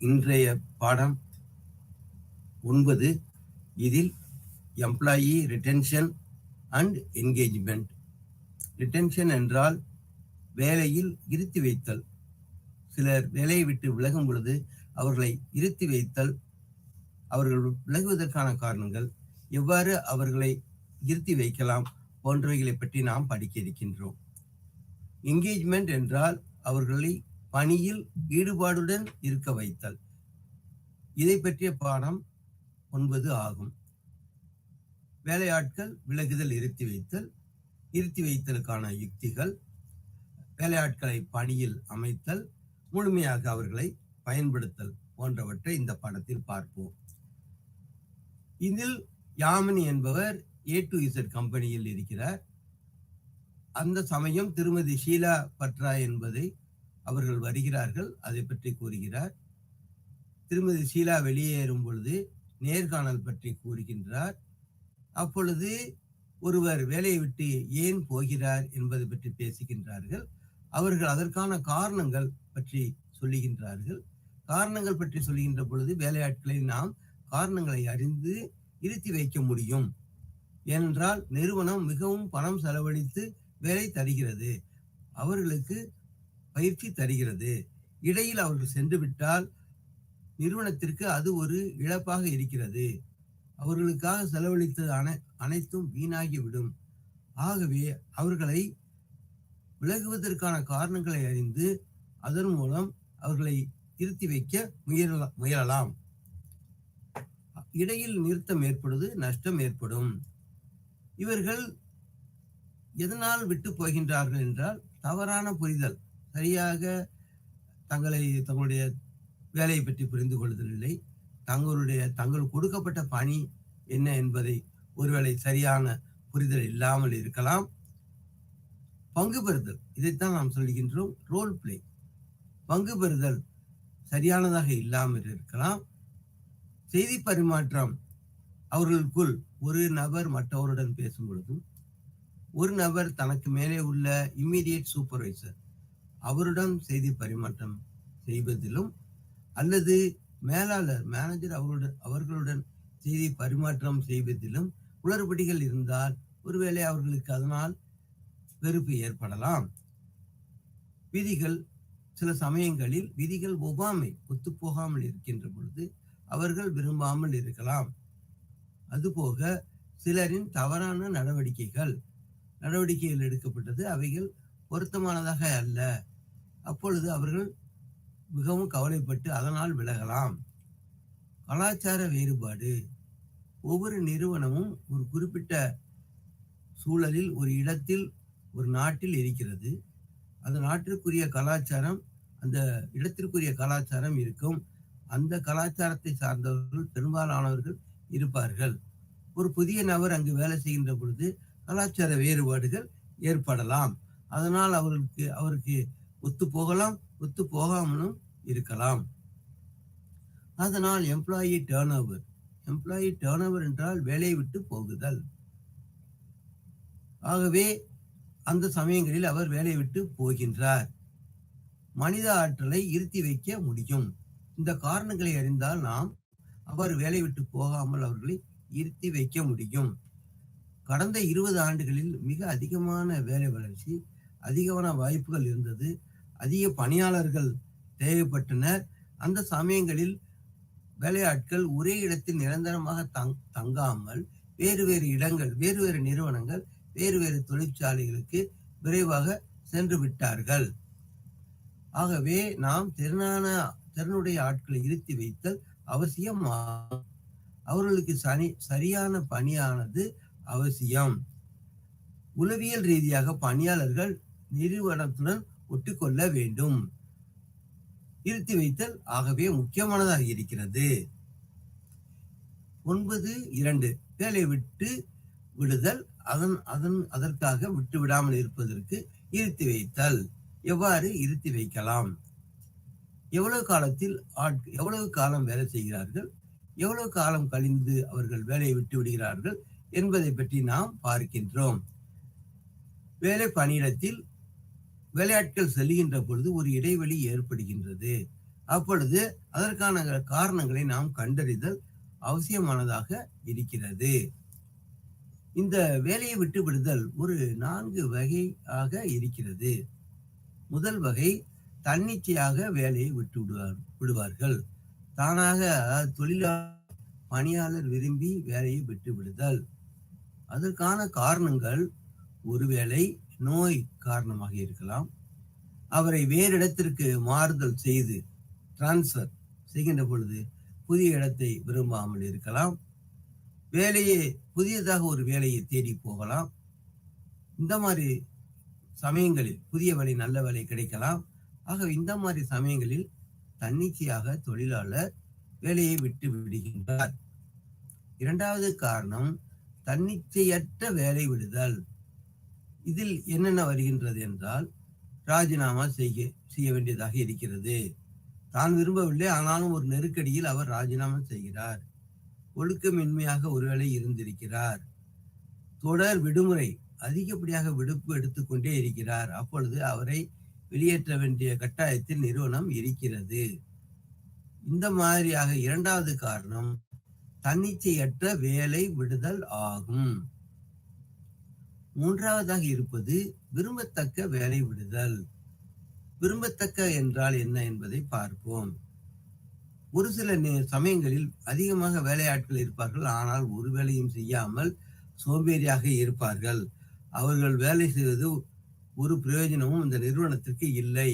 இன்றைய பாடம் 9. இதில் employee retention and engagement. Retention என்றால் வேலையில் இருத்தி வைத்தல். சிலர் வேலையை விட்டு விலகும் பொழுது அவர்களை இருத்தி வைத்தல், அவர்கள் விலகுவதற்கான காரணங்கள், எவ்வாறு அவர்களை இருத்தி வைக்கலாம் போன்றவைகளை பற்றி நாம் படிக்க இருக்கின்றோம். என்கேஜ்மெண்ட் என்றால் அவர்களை பணியில் ஈடுபாடுடன் இருக்க வைத்தல். இதை பற்றிய பாடம் 9 ஆகும். வேலையாட்கள் விலகுதல், இருத்தி வைத்தல், இருத்தி வைத்தலுக்கான யுக்திகள், வேலையாட்களை பணியில் அமைத்தல், முழுமையாக அவர்களை பயன்படுத்தல் போன்றவற்றை இந்த பாடத்தில் பார்ப்போம். இதில் யாமினி என்பவர் A to Z கம்பெனியில் இருக்கிறார். அந்த சமயம் திருமதி ஷீலா பட்ரா என்பதை அவர்கள் வருகிறார்கள், அதை பற்றி கூறுகிறார். திருமதி ஷீலா வெளியேறும் பொழுது நேர்காணல் பற்றி கூறுகின்றார். அப்பொழுது ஒருவர் வேலையை விட்டு ஏன் போகிறார் என்பதை பற்றி பேசுகின்றார்கள். அவர்கள் அதற்கான காரணங்கள் பற்றி சொல்லுகின்றார்கள். காரணங்கள் பற்றி சொல்லுகின்ற பொழுது வேலையாட்களை நாம் காரணங்களை அறிந்து இருத்தி வைக்க முடியும். ஏனென்றால் நிறுவனம் மிகவும் பணம் செலவழித்து வேலை தருகிறது, அவர்களுக்கு பயிற்சி தருகிறது. இடையில் அவர்கள் சென்று விட்டால் நிறுவனத்திற்கு அது ஒரு இழப்பாக இருக்கிறது. அவர்களுக்காக செலவழித்தது அனைத்தும் வீணாகிவிடும். ஆகவே அவர்களை விலகுவதற்கான காரணங்களை அறிந்து அதன் மூலம் அவர்களை இருத்தி வைக்க முயலலாம். இடையில் நிறுத்தம் ஏற்படுவது நஷ்டம் ஏற்படும். இவர்கள் எதனால் விட்டு போகின்றார்கள் என்றால் தவறான புரிதல், சரியாக தங்களுடைய வேலையை பற்றி புரிந்து கொள்வதில்லை. தங்கள் கொடுக்கப்பட்ட பணி என்ன என்பதை ஒருவேளை சரியான புரிதல் இல்லாமல் இருக்கலாம். பங்கு பெறுதல், இதைத்தான் நாம் சொல்கின்றோம் ரோல் பிளே. பங்கு பெறுதல் சரியானதாக இல்லாமல் இருக்கலாம். செய்தி பரிமாற்றம், அவர்களுக்குள் ஒரு நபர் மற்றவருடன் பேசும் பொழுதும், ஒரு நபர் தனக்கு மேலே உள்ள இம்மீடியட் சூப்பர்வைசர் அவருடன் செய்தி பரிமாற்றம் செய்வதிலும், அல்லது மேலாளர் மேனேஜர் அவர்களுடன் செய்தி பரிமாற்றம் செய்வதிலும் குளறுபடிகள் இருந்தால் ஒருவேளை அவர்களுக்கு அதனால் வெறுப்பு ஏற்படலாம். விதிகள், சில சமயங்களில் விதிகள் ஒத்துப்போகாமல் இருக்கின்ற பொழுது அவர்கள் விரும்பாமல் இருக்கலாம். அதுபோக சிலரின் தவறான நடவடிக்கைகள் எடுக்கப்பட்டது, அவைகள் பொருத்தமானதாக அல்ல. அப்பொழுது அவர்கள் மிகவும் கவலைப்பட்டு அதனால் விலகலாம். கலாச்சார வேறுபாடு, ஒவ்வொரு நிறுவனமும் ஒரு குறிப்பிட்ட சூழலில், ஒரு இடத்தில், ஒரு நாட்டில் இருக்கிறது. அந்த நாட்டிற்குரிய கலாச்சாரம், அந்த இடத்திற்குரிய கலாச்சாரம் இருக்கும். அந்த கலாச்சாரத்தை சார்ந்தவர்கள் பெரும்பாலானவர்கள் இருப்பார்கள். ஒரு புதிய நபர் அங்கு வேலை செய்கின்ற பொழுது கலாச்சார வேறுபாடுகள் ஏற்படலாம். அதனால் அவருக்கு ஒத்து போகலாம், ஒத்து போகாமலும் இருக்கலாம். அதனால் எம்ப்ளாயி டர்ன் ஓவர் என்றால் வேலையை விட்டு போகுதல். ஆகவே அந்த சமயங்களில் அவர் வேலையை விட்டு போகின்றார். மனித ஆற்றலை இருத்தி வைக்க முடியும். இந்த காரணங்களை அறிந்தால் நாம் அவர் வேலை விட்டு போகாமல் அவர்களை இருத்தி வைக்க முடியும். கடந்த 20 ஆண்டுகளில் மிக அதிகமான வேலை வளர்ச்சி, அதிகமான வாய்ப்புகள் இருந்தது, அதிக பணியாளர்கள் தேவைப்பட்டனர். அந்த சமயங்களில் வேலையாட்கள் ஒரே இடத்தில் நிரந்தரமாக தங்காமல் வேறு வேறு இடங்கள், வேறு வேறு நிறுவனங்கள், வேறு வேறு தொழிற்சாலைகளுக்கு விரைவாக சென்று விட்டார்கள். ஆகவே நாம் திறனுடைய ஆட்களை இருத்தி வைத்தல் அவசியம். அவர்களுக்கு சரியான பணியானது அவசியம். உளவியல் ரீதியாக பணியாளர்கள் நிறுவனத்துடன் ஒட்டிக்கொள்ள வேண்டும். இருத்தி வைத்தல் ஆகவே முக்கியமானதாக இருக்கிறது. 9.2 வேலை விட்டு விடுதல், அதற்காக விட்டு விடாமல் இருப்பதற்கு இருத்தி வைத்தல். எவ்வாறு இருத்தி வைக்கலாம்? எவ்வளவு காலம் வேலை செய்கிறார்கள், எவ்வளவு காலம் கழிந்து அவர்கள் வேலையை விட்டு விடுகிறார்கள் என்பதை பற்றி நாம் பார்க்கின்றோம். வேலை பணியிடத்தில் வேலையாட்கள் செல்லுகின்ற பொழுது ஒரு இடைவெளி ஏற்படுகின்றது. அப்பொழுது அதற்கான காரணங்களை நாம் கண்டறிதல் அவசியமானதாக இருக்கிறது. இந்த வேலையை விட்டு விடுதல் ஒரு 4 வகையாக இருக்கிறது. முதல் வகை, தன்னிச்சையாக வேலையை விட்டு விடுவார்கள். தானாக தொழிலாளர் பணியாளர் விரும்பி வேலையை விட்டு விடுதல். அதற்கான காரணங்கள் ஒருவேளை நோய் காரணமாக இருக்கலாம், அவரை வேறு இடத்திற்கு மாறுதல் செய்து டிரான்ஸ்பர் செய்கின்ற பொழுது புதிய இடத்தை விரும்பாமல் இருக்கலாம், புதியதாக ஒரு வேலையை தேடி போகலாம். இந்த மாதிரி சமயங்களில் புதிய வேலை, நல்ல வேலை கிடைக்கலாம். ஆகவே இந்த மாதிரி சமயங்களில் தன்னிச்சையாக தொழிலாளர் வேலையை விட்டு விடுகின்றார். இரண்டாவது காரணம், தன்னிச்சையற்ற வேலை விடுதல். இதில் என்னென்ன வருகின்றது என்றால், ராஜினாமா செய்ய வேண்டியதாக இருக்கிறது. தான் விரும்பவில்லை, ஆனாலும் ஒரு நெருக்கடியில் அவர் ராஜினாமா செய்கிறார். ஒழுக்கமின்மையாக ஒருவேளை இருந்திருக்கிறார். தொடர் விடுமுறை, அதிகப்படியாக விடுப்பு எடுத்துக்கொண்டே இருக்கிறார். அப்பொழுது அவரை வெளியேற்ற வேண்டிய கட்டாயத்தில் நிறுவனம் இருக்கிறது. இந்த மாதிரியாக இரண்டாவது காரணம் தன்னிச்சையற்ற வேலை விடுதல் ஆகும். மூன்றாவதாக இருப்பது விரும்பத்தக்க வேலை விடுதல். விரும்பத்தக்க என்றால் என்ன என்பதை பார்ப்போம். ஒரு சில சமயங்களில் அதிகமாக வேலையாட்கள் இருப்பார்கள், ஆனால் ஒரு வேலையும் செய்யாமல் சோம்பேறியாக இருப்பார்கள். அவர்கள் வேலை செய்வது ஒரு பிரயோஜனமும் இந்த நிறுவனத்திற்கு இல்லை.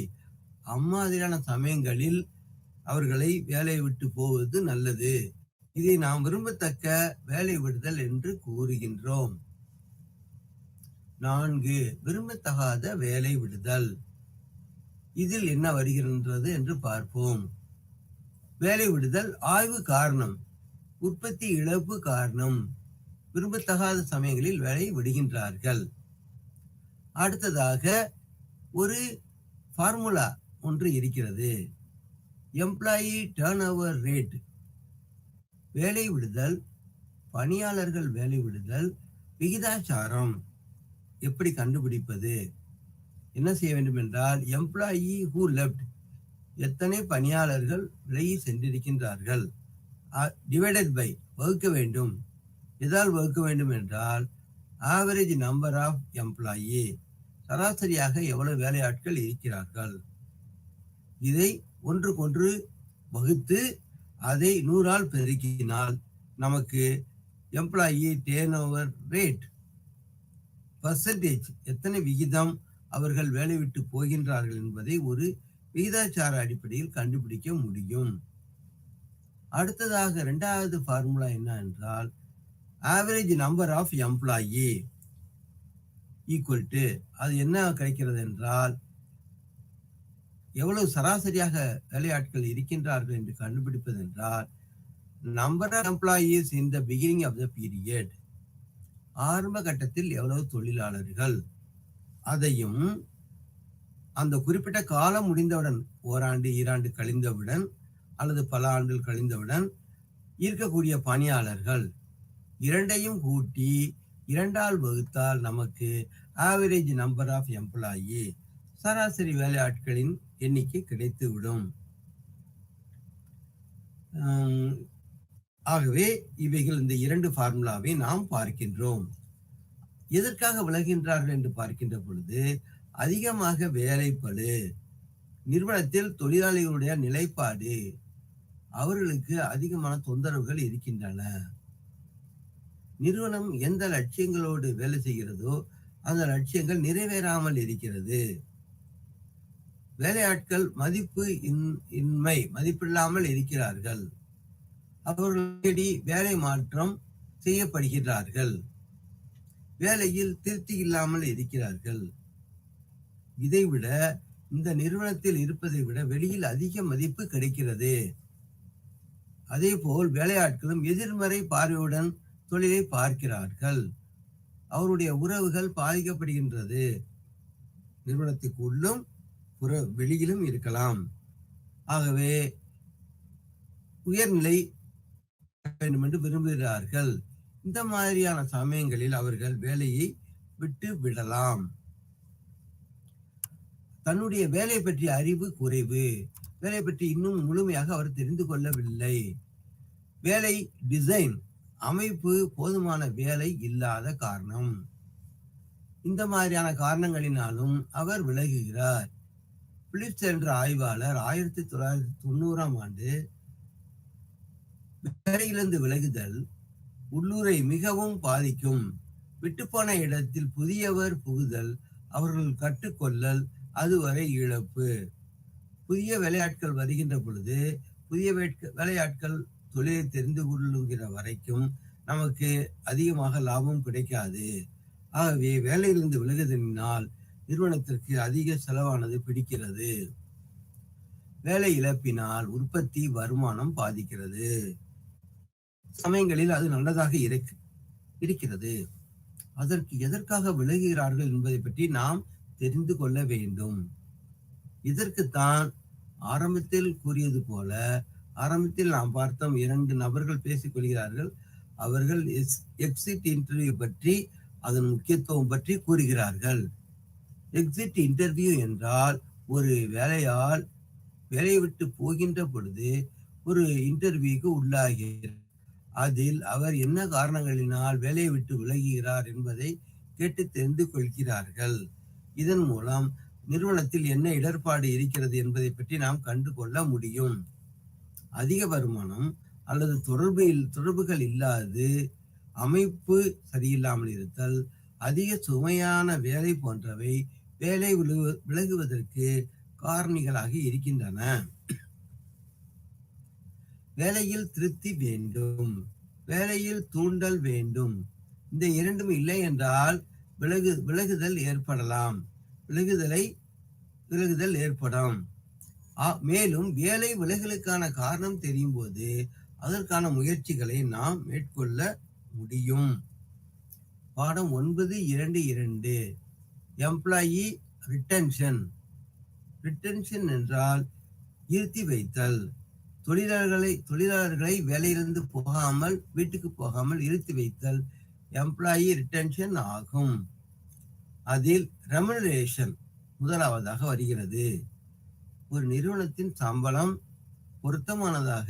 அம்மாதிரியான சமயங்களில் அவர்களை வேலையை விட்டு போவது நல்லது. இதை நாம் விரும்பத்தக்க வேலை விடுதல் என்று கூறுகின்றோம். 4, விரும்பத்தகாத வேலை விடுதல். இதில் என்ன வருகின்றது என்று பார்ப்போம். வேலை விடுதல் ஆய்வு காரணம், உற்பத்தி இழப்பு காரணம், விரும்பத்தகாத சமயங்களில் வேலை விடுகின்றார்கள். அடுத்ததாக ஒரு ஃபார்முலா ஒன்று இருக்கிறது, எம்ப்ளாயி டர்ன் ஓவர் ரேட். வேலை விடுதல், பணியாளர்கள் வேலை விடுதல் விகிதாச்சாரம். எப்படி கண்டுபிடிப்பது? என்ன செய்ய வேண்டும் என்றால், எம்ப்ளாயி ஹூ லெஃப்ட், எத்தனை பணியாளர்கள் விலகி சென்றிருக்கின்றார்கள், டிவைடட் பை, வகுக்க வேண்டும். எதால் வகுக்க வேண்டும் என்றால், ஆவரேஜ் நம்பர் ஆஃப் எம்ப்ளாயி, சராசரியாக எவ்வளவு வேலையாட்கள் இருக்கிறார்கள். இதை ஒன்றுக்கொன்று வகுத்து அதை 100ஆல் பெருக்கினால் நமக்கு employee turn over rate, percentage, எத்தனை விகிதம் அவர்கள் வேலை விட்டு போகின்றார்கள் என்பதை ஒரு விகிதாச்சார அடிப்படையில் கண்டுபிடிக்க முடியும். அடுத்ததாக 2வது ஃபார்முலா என்ன என்றால், average number of employee equal to, அது என்ன கிடைக்கிறது என்றால், எவ்வளவு சராசரியாக வேலையாட்கள் இருக்கின்றார்கள் என்று கண்டுபிடிப்பது என்றால், number of employees in the beginning of the period, ஆரம்ப கட்டத்தில் எவ்வளவு தொழிலாளர்கள், அதையும் அந்த குறிப்பிட்ட காலம் முடிந்தவுடன், ஓராண்டு 2 ஆண்டு கழிந்தவுடன் அல்லது பல ஆண்டுகள் கழிந்தவுடன் இருக்கக்கூடிய பணியாளர்கள், இரண்டையும் கூட்டி 2ஆல் வகுத்தால் நமக்கு ஆவரேஜ் நம்பர் ஆஃப் எம்ப்ளாயி, சராசரி வேலையாட்களின் எண்ணிக்கை கிடைத்துவிடும். ஆகவே இவைகள், இந்த 2 ஃபார்முலாவை நாம் பார்க்கின்றோம். எதற்காக விலகின்றார்கள் என்று பார்க்கின்ற பொழுது, அதிகமாக வேலைப்பளு, நிறுவனத்தில் தொழிலாளிகளுடைய நிலைப்பாடு, அவர்களுக்கு அதிகமான தொந்தரவுகள் இருக்கின்றன. நிறுவனம் எந்த லட்சியங்களோடு வேலை செய்கிறதோ அந்த லட்சியங்கள் நிறைவேறாமல் இருக்கிறது. வேலையாட்கள் மதிப்பில்லாமல் இருக்கிறார்கள். அவர்கள் வேலை மாற்றம் செய்யப்படுகிறார்கள். வேலையில் திருப்தி இல்லாமல் இருக்கிறார்கள். இதைவிட இந்த நிறுவனத்தில் இருப்பதை விட வெளியில் அதிக மதிப்பு கிடைக்கிறது. அதே போல் வேலையாட்களும் எதிர்மறை பார்வையுடன் தொழிலை பார்க்கிறார்கள். அவருடைய உறவுகள் பாதிக்கப்படுகின்றது. நிறுவனத்துக்கு உள்ளும் வெளியிலும் இருக்கலாம். ஆகவே உயர்நிலை வேண்டும் என்று விரும்புகிறார்கள். இந்த மாதிரியான சமயங்களில் அவர்கள் வேலையை விட்டு விடலாம். தன்னுடைய வேலை பற்றிய அறிவு குறைவு, வேலை பற்றி இன்னும் முழுமையாக அவர் தெரிந்து கொள்ளவில்லை. வேலை டிசைன் அமைப்பு போதுமான வேலை இல்லாத காரணம். இந்த மாதிரியான காரணங்களினாலும் அவர் விலகுகிறார். பிலிப்ஸ் என்ற ஆய்வாளர் 1990ஆம் ஆண்டு வேலையிலிருந்து விலகுதல் உள்ளூரை மிகவும் பாதிக்கும். விட்டுப்போன இடத்தில் புதியவர் புகுதல், அவர்கள் கற்றுக்கொள்ளல், அதுவரை இழப்பு. புதிய வேலையாட்கள் வருகின்ற பொழுது புதிய வேலையாட்கள் தொழிலை தெரிந்து கொள்ளுகிற வரைக்கும் நமக்கு அதிகமாக லாபம் கிடைக்காது. ஆகவே வேலையிலிருந்து விலகுதலினால் நிறுவனத்திற்கு அதிக செலவானது பிடிக்கிறது. வேலை இழப்பினால் உற்பத்தி வருமானம் பாதிக்கிறது. சமயங்களில் அது நல்லதாக இருக்கிறது. அதற்கு எதற்காக விலகுகிறார்கள் என்பதை பற்றி நாம் தெரிந்து கொள்ள வேண்டும். இதற்குத்தான் ஆரம்பத்தில் கூறியது போல, ஆரம்பத்தில் நாம் பார்த்தோம் 2 நபர்கள் பேசிக் கொள்கிறார்கள். அவர்கள் எக்ஸிட் இன்டர்வியூ பற்றி, அதன் முக்கியத்துவம் பற்றி கூறுகிறார்கள். எக்ஸிட் இன்டர்வியூ என்றால் ஒரு வேலையால் வேலையை விட்டு போகின்ற பொழுது ஒரு இன்டர்வியூக்கு உள்ளாகிறார். அதில் அவர் என்ன காரணங்களினால் வேலையை விட்டு விலகுகிறார் என்பதை கேட்டு தெரிந்து கொள்கிறார்கள். இதன் மூலம் நிறுவனத்தில் என்ன இடர்பாடு இருக்கிறது என்பதை பற்றி நாம் கண்டு கொள்ள முடியும். அதிக வருமானம் அல்லது தொடர்புகள் இல்லாது, அமைப்பு சரியில்லாமல் இருத்தல், அதிக சுமையான வேலை போன்றவை வேலை விலகுவதற்கு காரணிகளாக இருக்கின்றன. வேலையில் திருப்தி வேண்டும், வேலையில் தூண்டல் வேண்டும். இந்த இரண்டும் இல்லை என்றால் விலகுதல் ஏற்படலாம். விலகுதல் ஏற்படும். மேலும் வேலை விலகலுக்கான காரணம் தெரியும் போது அதற்கான முயற்சிகளை நாம் மேற்கொள்ள முடியும். பாடம் 9.2.2 எம்ப்ளாயி ரிட்டன்ஷன். ரிட்டன்ஷன் என்றால் இருத்தி வைத்தல். தொழிலாளர்களை வேலையிலிருந்து போகாமல், வீட்டுக்கு போகாமல் இருத்தி வைத்தல் எம்ப்ளாயி ரிட்டன்ஷன் ஆகும். அதில் ரெமுனரேஷன் முதலாவதாக வருகிறது. ஒரு நிறுவனத்தின் சம்பளம் பொருத்தமானதாக,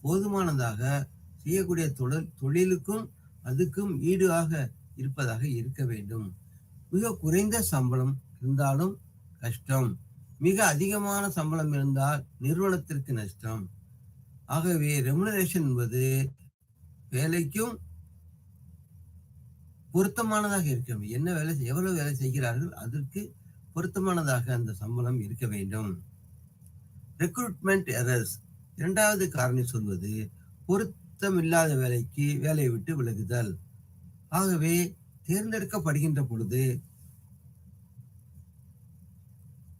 போதுமானதாக, செய்யக்கூடிய தொழிலுக்கும் அதுக்கும் ஈடாக இருப்பதாக இருக்க வேண்டும். மிக குறைந்த சம்பளம் இருந்தாலும் கஷ்டம், மிக அதிகமான சம்பளம் இருந்தால் நிறுவனத்திற்கு நஷ்டம். ஆகவே ரெமுனரேஷன் என்பது வேலைக்கும் பொருத்தமானதாக இருக்க வேண்டும். என்ன வேலை, எவ்வளவு வேலை செய்கிறார்கள் அதற்கு பொருத்தமானதாக அந்த சம்பளம் இருக்க வேண்டும். Recruitment errors. இரண்டாவது காரணி சொல்வது பொருத்தமில்லாத வேலைக்கு வேலையை விட்டு விலகுதல். ஆகவே தேர்ந்தெடுக்கப்படுகின்ற பொழுது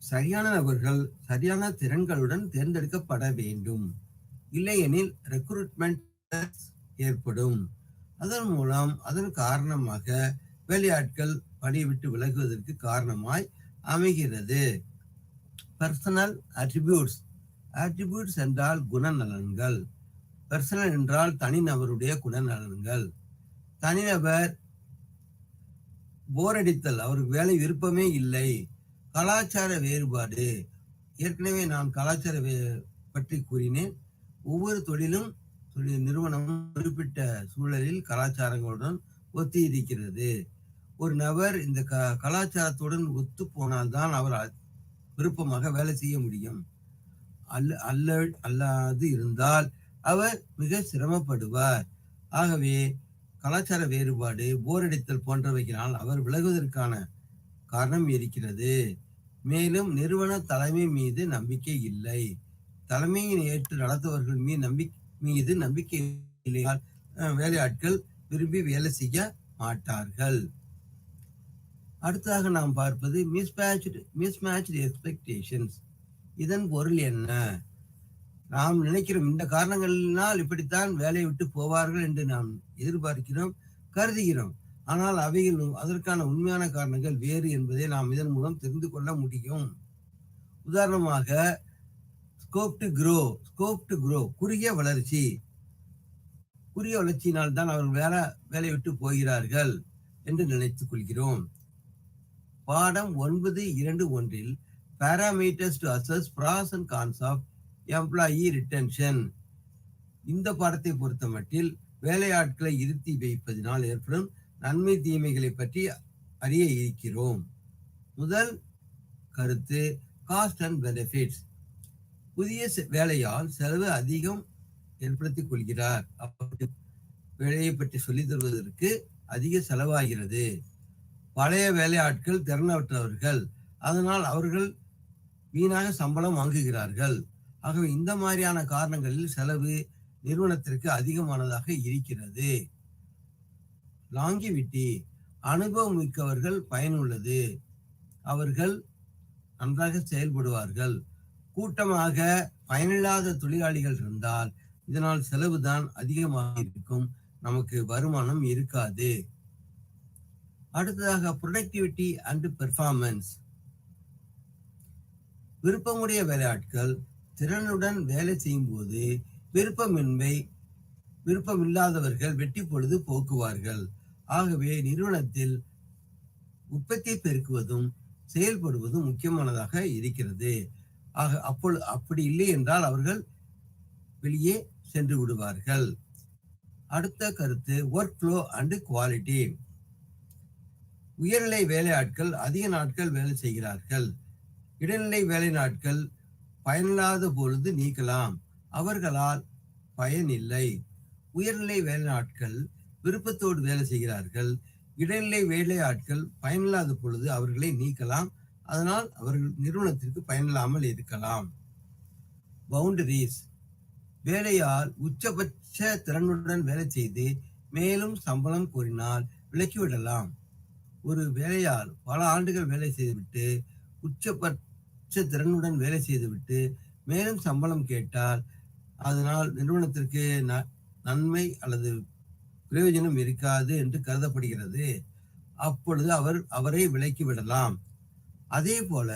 சரியான நபர்கள் சரியான திறன்களுடன் தேர்ந்தெடுக்கப்பட வேண்டும். இல்லையெனில் ரெக்ரூட்மெண்ட் ஏற்படும். அதன் மூலம் அதன் காரணமாக வேலையாட்கள் பணியை விட்டு விலகுவதற்கு காரணமாய் அமைகிறது. Personal attributes. அட்ரிபியூட்ஸ் என்றால் குணநலன்கள். பர்சனல் என்றால் தனிநபருடைய குணநலன்கள். தனிநபர் போர் அடித்தல், அவருக்கு வேலை விருப்பமே இல்லை. கலாச்சார வேறுபாடு. ஏற்கனவே நான் கலாச்சார பற்றி கூறினேன். ஒவ்வொரு நிறுவனமும் குறிப்பிட்ட சூழலில் கலாச்சாரங்களுடன் ஒத்தி இருக்கிறது. ஒரு நபர் இந்த கலாச்சாரத்துடன் ஒத்து போனால்தான் அவர் விருப்பமாக வேலை செய்ய முடியும். அல்லாது இருந்தால் அவர் மிக சிரமப்படுவார். ஆகவே கலாச்சார வேறுபாடு, போரடித்தல் போன்றவைகளால் அவர் விலகுவதற்கான காரணம் இருக்கிறது. மேலும் நிறுவன தலைமை மீது நம்பிக்கை இல்லை. தலைமையை ஏற்று நடத்துவர்கள் மீது நம்பிக்கை இல்லையால் வேலையாட்கள் விரும்பி வேலை செய்ய மாட்டார்கள். அடுத்ததாக நாம் பார்ப்பது மிஸ்மேட்ச்டு எக்ஸ்பெக்டேஷன்ஸ். இதன் பொருள் என்ன? நாம் நினைக்கிறோம் இந்த காரணங்களினால் இப்படித்தான் வேலையை விட்டு போவார்கள் என்று நாம் எதிர்பார்க்கிறோம், கருதுகிறோம். ஆனால் அவைகள் அதற்கான உண்மையான காரணங்கள் வேறு என்பதை நாம் இதன் மூலம் தெரிந்து கொள்ள முடியும். உதாரணமாக ஸ்கோப் டு க்ரோ, குறுகிய வளர்ச்சியினால் தான் அவர்கள் வேலை விட்டு போகிறார்கள் என்று நினைத்துக் கொள்கிறோம். பாடம் 9.2.1 parameters to assess pros and cons of employee retention. இந்த பாடத்தை பொறுத்த மட்டில் வேலையாட்களை இருத்தி வைப்பதனால் ஏற்படும் நன்மை தீமைகளை பற்றி அறிய இருக்கிறோம். முதல் கருத்து காஸ்ட் அண்ட் பெனிஃபிட்ஸ். புதிய வேலையால் செலவு அதிகம் ஏற்படுத்திக் கொள்கிறார். வேலையை பற்றி சொல்லித் தருவதற்கு அதிக செலவாகிறது. பழைய வேலையாட்கள் திறனற்றவர்கள், அதனால் அவர்கள் வீணாக சம்பளம் வாங்குகிறார்கள். ஆகவே இந்த மாதிரியான காரணங்களில் செலவு நிறுவனத்திற்கு அதிகமானதாக இருக்கிறது. லாங்கிவிட்டி, அனுபவம் மிக்கவர்கள் பயனுள்ளது, அவர்கள் நன்றாக செயல்படுவார்கள். கூட்டமாக பயனில்லாத தொழிலாளிகள் இருந்தால் இதனால் செலவுதான் அதிகமாக இருக்கும், நமக்கு வருமானம் இருக்காது. அடுத்ததாக ப்ரொடக்டிவிட்டி அண்ட் பெர்ஃபார்மன்ஸ். விருப்பமுடைய வேலையாட்கள் திறனுடன் வேலை செய்யும் போது விருப்பமில்லாதவர்கள் வெட்டி பொழுது போக்குவார்கள். ஆகவே நிறுவனத்தில் உற்பத்தியை பெருக்குவதும் செயல்படுவதும் முக்கியமானதாக இருக்கிறது. அப்படி இல்லை என்றால் அவர்கள் வெளியே சென்று விடுவார்கள். அடுத்த கருத்து ஒர்க் ஃப்ளோ அண்ட் குவாலிட்டி. உயர்நிலை வேலையாட்கள் அதிக நாட்கள் வேலை செய்கிறார்கள். இடைநிலை வேலை நாட்கள் பயனில்லாத பொழுது நீக்கலாம், அவர்களால் பயன் இல்லை. உயர்நிலை வேலை நாட்கள் விருப்பத்தோடு வேலை செய்கிறார்கள். இடைநிலை வேலை ஆட்கள் பயனில்லாத பொழுது அவர்களை நீக்கலாம், அதனால் அவர்கள் நிறுவனத்திற்கு பயனில்லாமல் இருக்கலாம். பவுண்டரிஸ். வேலையால் உச்சபட்ச திறனுடன் வேலை செய்து மேலும் சம்பளம் கோரினால் விலக்கிவிடலாம். ஒரு வேலையால் பல ஆண்டுகள் வேலை செய்துவிட்டு உச்சபட்ச திறனுடன் வேலை செய்துவிட்டு மேலும் சம்பளம் கேட்டால் அதனால் நிறுவனத்திற்கு நன்மை அல்லது பிரயோஜனம் இருக்காது என்று கருதப்படுகிறது. அப்பொழுது அவரை விலக்கி விடலாம். அதே போல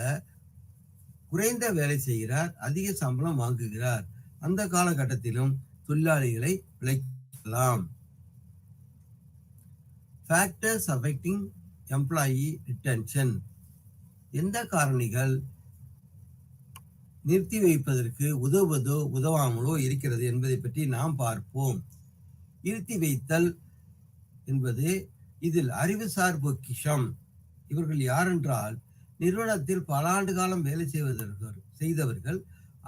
குறைந்த வேலை செய்கிறார், அதிக சம்பளம் வாங்குகிறார், அந்த காலகட்டத்திலும் தொழிலாளிகளை விலக்கலாம். Factors affecting employee retention. எந்த காரணிகள் நிறுத்தி வைப்பதற்கு உதவுவதோ உதவாமலோ இருக்கிறது என்பதை பற்றி நாம் பார்ப்போம். நிறுத்தி வைத்தல் என்பது இதில் அறிவுசார் பொக்கிஷம். இவர்கள் யாரென்றால் நிறுவனத்தில் பல ஆண்டு காலம் வேலை செய்தவர்கள்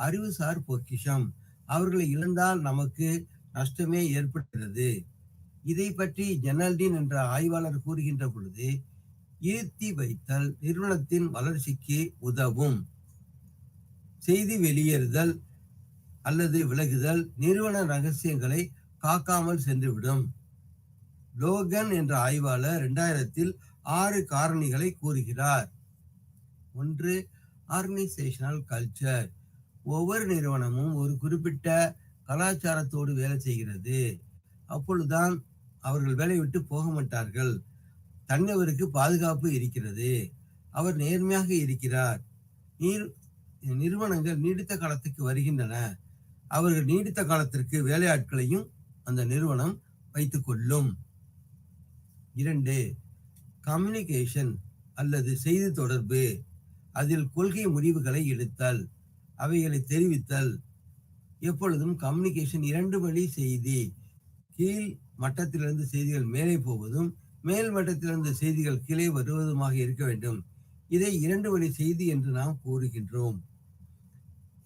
அறிவுசார் பொக்கிஷம். அவர்களை இழந்தால் நமக்கு நஷ்டமே ஏற்படுகிறது. இதை பற்றி ஜெனல்டின் என்ற ஆய்வாளர் கூறுகின்ற பொழுது, இருத்தி வைத்தல் நிறுவனத்தின் வளர்ச்சிக்கு உதவும். செய்தி வெளியேறுதல் அல்லது விலகுதல் நிறுவன ரகசியங்களை காக்காமல் சென்றுவிடும். லோகன் என்ற ஆய்வாளர் 2000 6 காரணிகளை கூறுகிறார். 1. Organisational culture. ஒவ்வொரு நிறுவனமும் ஒரு குறிப்பிட்ட கலாச்சாரத்தோடு வேலை செய்கிறது. அப்பொழுதுதான் அவர்கள் வேலை விட்டு போக மாட்டார்கள். தன்னவருக்கு பாதுகாப்பு இருக்கிறது, அவர் நேர்மையாக இருக்கிறார். நிறுவனங்கள் நீடித்த காலத்துக்கு வருகின்றன. அவர்கள் நீடித்த காலத்திற்கு வேலையாட்களையும் அந்த நிறுவனம் வைத்துக் கொள்ளும். 2. கம்யூனிகேஷன் அல்லது செய்தி தொடர்பு. அதில் கொள்கை முடிவுகளை எடுத்தல், அவைகளை தெரிவித்தல். எப்பொழுதும் கம்யூனிகேஷன் 2 வழி செய்தி. கீழ் மட்டத்திலிருந்து செய்திகள் மேலே போவதும் மேல் மட்டத்திலிருந்து செய்திகள் கீழே வருவதுமாக இருக்க வேண்டும். இதை 2 வழி செய்தி என்று நாம் கூறுகின்றோம்.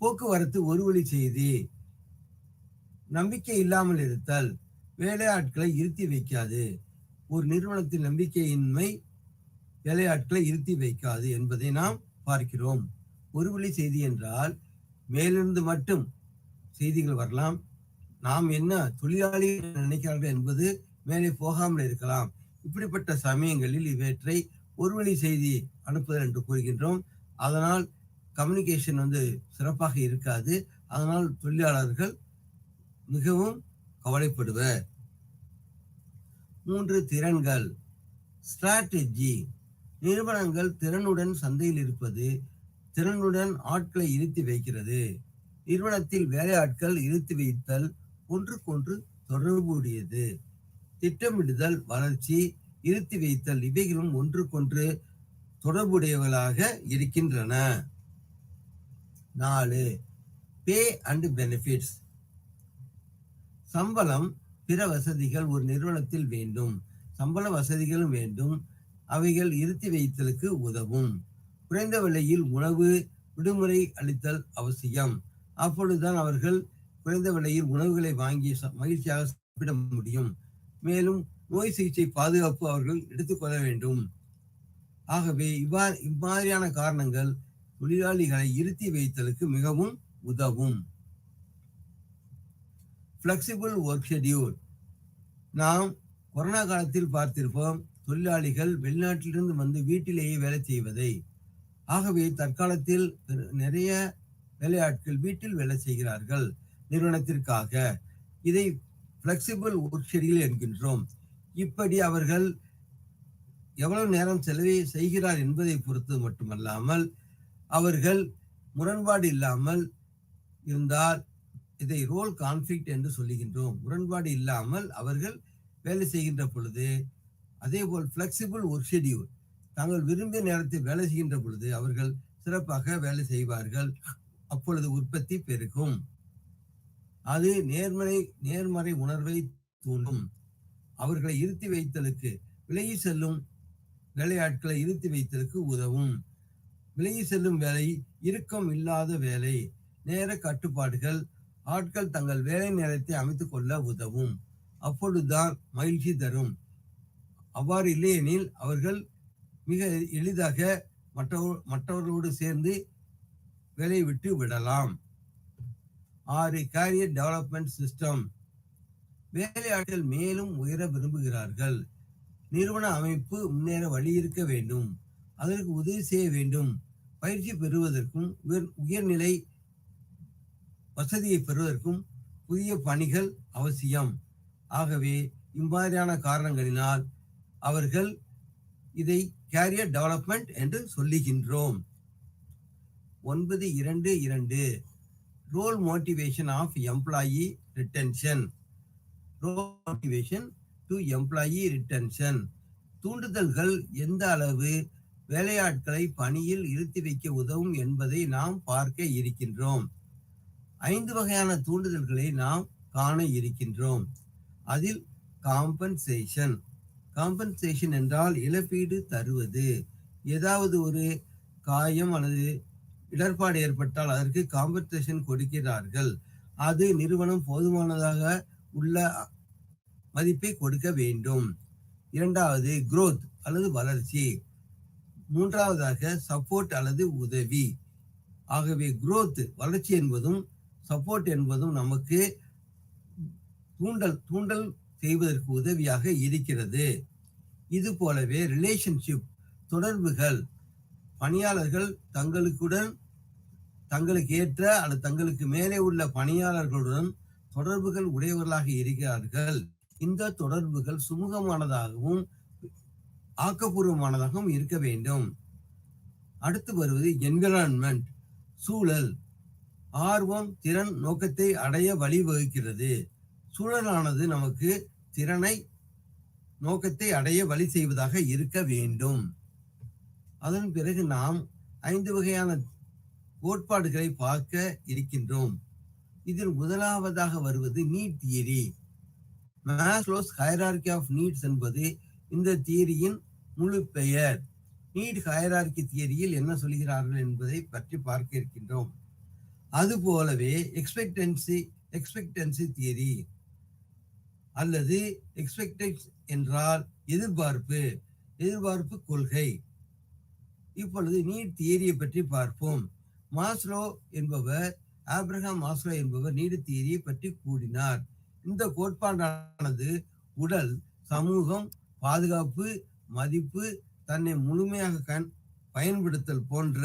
போக்குவரத்து ஒரு வழி செய்தி. நம்பிக்கை இல்லாமல் இருத்தல் வேலையாட்களை இருத்தி வைக்காது. ஒரு நிறுவனத்தின் நம்பிக்கையின்மை வேலையாட்களை இருத்தி வைக்காது என்பதை நாம் பார்க்கிறோம். ஒரு வழி செய்தி என்றால் மேலிருந்து மட்டும் செய்திகள் வரலாம். நாம் என்ன தொழிலாளிகள் நினைக்கிறார்கள் என்பது மேலே போகாமல் இருக்கலாம். இப்படிப்பட்ட சமயங்களில் இவற்றை ஒரு வழி செய்தி அனுப்புதல் என்று கூறுகின்றோம். அதனால் கம்யூனிகேஷன் சிறப்பாக இருக்காது. அதனால் தொழிலாளர்கள் மிகவும் கவலைப்படுவர். 3. திறன்கள். ஸ்ட்ராட்டஜி. நிறுவனங்கள் திறனுடன் சந்தையில் இருப்பது திறனுடன் ஆட்களை இருத்தி வைக்கிறது. நிறுவனத்தில் வேலையாட்கள் இருத்தி வைத்தல் ஒன்றுக்கொன்று தொடர்புடையது. திட்டமிடுதல், வளர்ச்சி, இருத்தி வைத்தல் இவைகளும் ஒன்றுக்கொன்று தொடர்புடையவர்களாக இருக்கின்றன. 4. பே அண்ட் பெனிஃபிட்ஸ். சம்பளம், பிற வசதிகள் ஒரு நிறுவனத்தில் வேண்டும். சம்பள வசதிகளும் வேண்டும். அவைகள் இருத்தி வைத்தலுக்கு உதவும். குறைந்த விலையில் உணவு, விடுமுறை அளித்தல் அவசியம். அப்பொழுதுதான் அவர்கள் குறைந்த விலையில் உணவுகளை வாங்கி மகிழ்ச்சியாக சாப்பிட முடியும். மேலும் நோய் சிகிச்சை பாதுகாப்பு அவர்கள் எடுத்துக்கொள்ள வேண்டும். ஆகவே இவ்வாறான காரணங்கள் தொழிலாளிகளை இருத்தி வைத்தலுக்கு மிகவும் உதவும். Flexible work schedule. நாம் கொரோனா காலத்தில் பார்த்திருப்போம், தொழிலாளிகள் வெளிநாட்டிலிருந்து வந்து வீட்டிலேயே வேலை செய்வதை. ஆகவே தற்காலத்தில் நிறைய வேலையாட்கள் வீட்டில் வேலை செய்கிறார்கள் நிறுவனத்திற்காக. இதை ஃப்ளெக்சிபிள் ஒர்க் ஷெட்யூல் என்கின்றோம். இப்படி அவர்கள் எவ்வளவு நேரம் செலவு செய்கிறார் என்பதை பொறுத்து மட்டுமல்லாமல், அவர்கள் முரண்பாடு இல்லாமல் இருந்தால் இதை ரோல் கான்ஃபிளிக்ட் என்று சொல்லுகின்றோம். முரண்பாடு இல்லாமல் அவர்கள் வேலை செய்கின்ற பொழுது, அதே போல் ஃப்ளெக்சிபிள் ஒர்க் ஷெட்யூல், தாங்கள் விரும்பிய நேரத்தில் வேலை செய்கின்ற பொழுது அவர்கள் சிறப்பாக வேலை செய்வார்கள். அப்பொழுது உற்பத்தி பெருகும். அது நேர்மறை உணர்வை தூண்டும். அவர்களை இருத்தி வைத்தலுக்கு, விலகி செல்லும் வேலையாட்களை இருத்தி வைத்தலுக்கு உதவும். விலகி செல்லும் வேலை, இறுக்கம் இல்லாத வேலை, நேர கட்டுப்பாடுகள், ஆட்கள் தங்கள் வேலை நேரத்தை அமைத்துக் கொள்ள உதவும். அப்பொழுதுதான் மகிழ்ச்சி தரும். அவ்வாறு இல்லையெனில் அவர்கள் மிக எளிதாக மற்றவர்களோடு சேர்ந்து வேலையை விட்டு விடலாம். 6. Career development system. வேலையாட்கள் மேலும் உயர விரும்புகிறார்கள். நிறுவன அமைப்பு முன்னேற வழி இருக்க வேண்டும். அதற்கு உதவி செய்ய வேண்டும். பயிற்சி பெறுவதற்கும் உயர்நிலை வசதியை பெறுவதற்கும் புதிய பணிகள் அவசியம். ஆகவே இம்மாதிரியான காரணங்களினால் அவர்கள் இதை கேரியர் டெவலப்மெண்ட் என்று சொல்லுகின்றோம். 9.2.2 role motivation of employee retention. Role motivation to employee retention. தூண்டுதல்கள் எந்த அளவு வேலையாட்களை பணியில் இருத்தி வைக்க உதவும் என்பதை நாம் பார்க்க இருக்கின்றோம். 5 வகையான தூண்டுதல்களை நாம் காண இருக்கின்றோம். அதில் காம்பன்சேஷன். காம்பன்சேஷன் என்றால் இழப்பீடு தருவது. ஏதாவது ஒரு காயம் அல்லது இடர்பாடு ஏற்பட்டால் அதற்கு காம்பன்சேஷன் கொடுக்கிறார்கள். அது நிறுவனம் போதுமானதாக உள்ள மதிப்பை கொடுக்க வேண்டும். 2வது growth அல்லது வளர்ச்சி. 3வதாக சப்போர்ட் அல்லது உதவி. ஆகவே growth வளர்ச்சி என்பதும் சப்போர்ட் என்பதும் நமக்கு தூண்டல் செய்வதற்கு உதவியாக இருக்கிறது. இது போலவே ரிலேஷன்ஷிப், தொடர்புகள். பணியாளர்கள் தங்களுக்கு ஏற்ற அல்லது தங்களுக்கு மேலே உள்ள பணியாளர்களுடன் தொடர்புகள் உடையவர்களாக இருக்கிறார்கள். இந்த தொடர்புகள் சுமூகமானதாகவும் ஆக்கப்பூர்வமானதாகவும் இருக்க வேண்டும். அடுத்து வருவது என்விரான்மெண்ட், சூழல். ஆர்வம், திறன், நோக்கத்தை அடைய வழிவகுக்கிறது. சூழலானது நமக்கு திறனை, நோக்கத்தை அடைய வழி செய்வதாக இருக்க வேண்டும். அதன் பிறகு நாம் 5 வகையான கோட்பாடுகளை பார்க்க இருக்கின்றோம். இதில் முதலாவதாக வருவது need theory. Maslow's hierarchy of needs என்பது இந்த தியரியின் முழு பெயர். நீட் ஹைரார்கி தியரியில் என்ன சொல்கிறார்கள் என்பதை பற்றி பார்க்க இருக்கின்றோம். அதுபோலவே எக்ஸ்பெக்டன்சி தியரி அல்லது எக்ஸ்பெக்டன்ஸ் என்றால் எதிர்பார்ப்பு கொள்கை. இப்பொழுது நீட் தியரியை பற்றி பார்ப்போம். ஆப்ரஹாம் மாஸ்லோ என்பவர் நீட் தியரியை பற்றி கூறினார். இந்த கோட்பாடானது உடல், சமூகம், பாதுகாப்பு, மதிப்பு, தன்னை முழுமையாக பயன்படுத்தல் போன்ற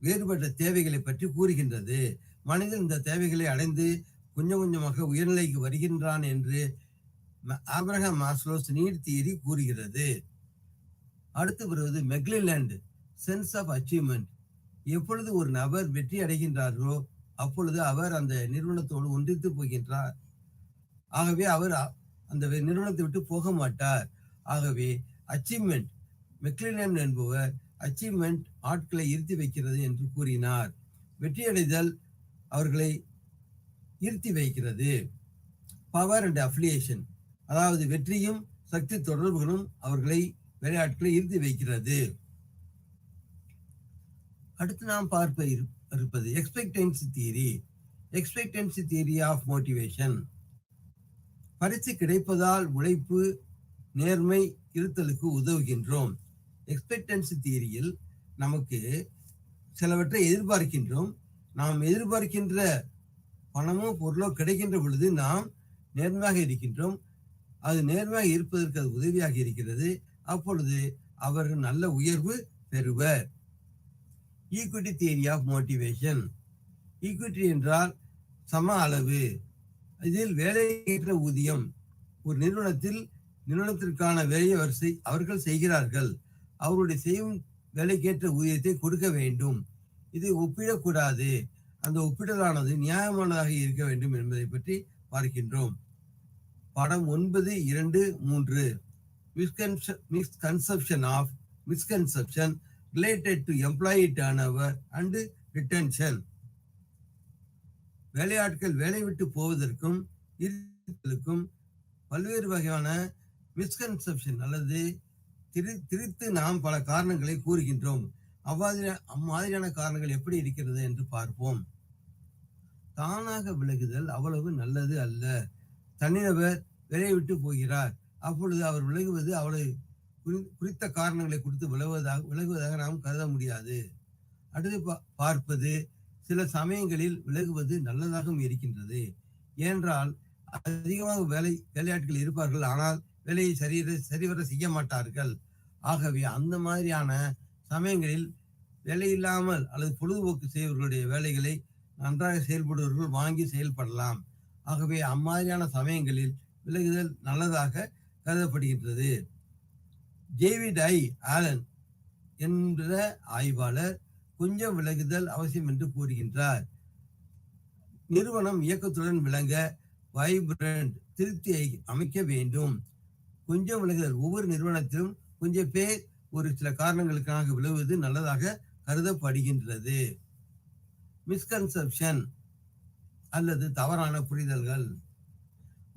வேறுபட்ட தேவைகளை பற்றி கூறுகின்றது. மனிதன் இந்த தேவைகளை அடைந்து கொஞ்சம் கொஞ்சமாக உயர்நிலைக்கு வருகின்றான் என்று ஆப்ரஹாம் மாஸ்லோஸ் நீட் தியரி கூறுகிறது. அடுத்து வருவது மெக்லிலேண்ட் சென்ஸ் ஆஃப் அச்சீவ்மெண்ட். எப்பொழுது ஒரு நபர் வெற்றி அடைகின்றாரோ அப்பொழுது அவர் அந்த நிறுவனத்தோடு ஒன்றித்து போகின்றார். ஆகவே அவர் அந்த நிறுவனத்தை விட்டு போக மாட்டார். ஆகவே அச்சீவ்மெண்ட், மெக்லிலேண்ட் என்பவர் அச்சீவ்மெண்ட் ஆட்களை இருத்தி வைக்கிறது என்று கூறினார். வெற்றியடைதல் அவர்களை இருத்தி வைக்கிறது. பவர் அண்ட் அஃபிலியேஷன், அதாவது வெற்றியும் சக்தி தொடர்புகளும் அவர்களை வேலையாட்களை இருத்தி வைக்கிறது. அடுத்து நாம் பார்ப்ப இருப்பது expectancy theory. Expectancy theory of motivation. பரிசு கிடைப்பதால் உழைப்பு நேர்மை இருத்தலுக்கு உதவுகின்றோம். எக்ஸ்பெக்டன்சி தியரியில் நமக்கு சிலவற்றை எதிர்பார்க்கின்றோம். நாம் எதிர்பார்க்கின்ற பணமோ பொருளோ கிடைக்கின்ற பொழுது நாம் நேர்மையாக இருக்கின்றோம். அது நேர்மையாக இருப்பதற்கு அது உதவியாக இருக்கிறது. அப்பொழுது அவர்கள் நல்ல உயர்வு பெறுவர். Equity theory of motivation. Equity என்றால் சம அளவு. இதில் வேலையேற்ற ஊதியம். ஒரு நிறுவனத்திற்கான வேலையை அவர்கள் செய்கிறார்கள். அவருடைய செய்யும் வேலைக்கேற்ற ஊதியத்தை கொடுக்க வேண்டும். இதை ஒப்பிடக்கூடாது. அந்த ஒப்பிடலானது நியாயமானதாக இருக்க வேண்டும் என்பதை பற்றி பார்க்கின்றோம். படம் 9.2.3 misconception related to employee turnover and retention. வேலையாட்கள் வேலை விட்டு போவதற்கும் இருத்தலுக்கும் பல்வேறு வகையான மிஸ்கன்செப்ஷன் அல்லது திரித்து நாம் பல காரணங்களை கூறுகின்றோம். அம்மாதிரியான காரணங்கள் எப்படி இருக்கிறது என்று பார்ப்போம். தானாக விலகுதல் அவ்வளவு நல்லது அல்ல. தனிநபர் வேலையை விட்டு போகிறார். அப்பொழுது அவர் விலகுவது அவளை குறித்த காரணங்களை கொடுத்து விலகுவதாக நாம் கருத முடியாது. அடுத்து பார்ப்பது சில சமயங்களில் விலகுவது நல்லதாகவும் இருக்கின்றது. ஏனென்றால் அதிகமாக வேலையாட்கள் இருப்பார்கள், ஆனால் வேலையை சரிவர செய்ய மாட்டார்கள். ஆகவே அந்த மாதிரியான சமயங்களில் வேலை இல்லாமல் அல்லது பொழுதுபோக்கு செய்வர்களுடைய வேலைகளை நன்றாக செயல்படுவர்கள் வாங்கி செயல்படலாம். ஆகவே அம்மாதிரியான சமயங்களில் விலகுதல் நல்லதாக கருதப்படுகின்றது. டேவிட் ஆலன் என்ற ஆய்வாளர் கொஞ்சம் விலகுதல் அவசியம் என்று கூறுகின்றார். நிறுவனம் இயக்கத்துடன் விளங்க வைப்ரண்ட் திருப்தியை அமைக்க வேண்டும். கொஞ்சம் விலகுதல். ஒவ்வொரு நிறுவனத்திலும் கொஞ்சம் பேர் ஒரு சில காரணங்களுக்காக விலகுவது நல்லதாக கருதப்படுகின்றது. மிஸ்கன்செப்ஷன் அல்லது தவறான புரிதல்கள்.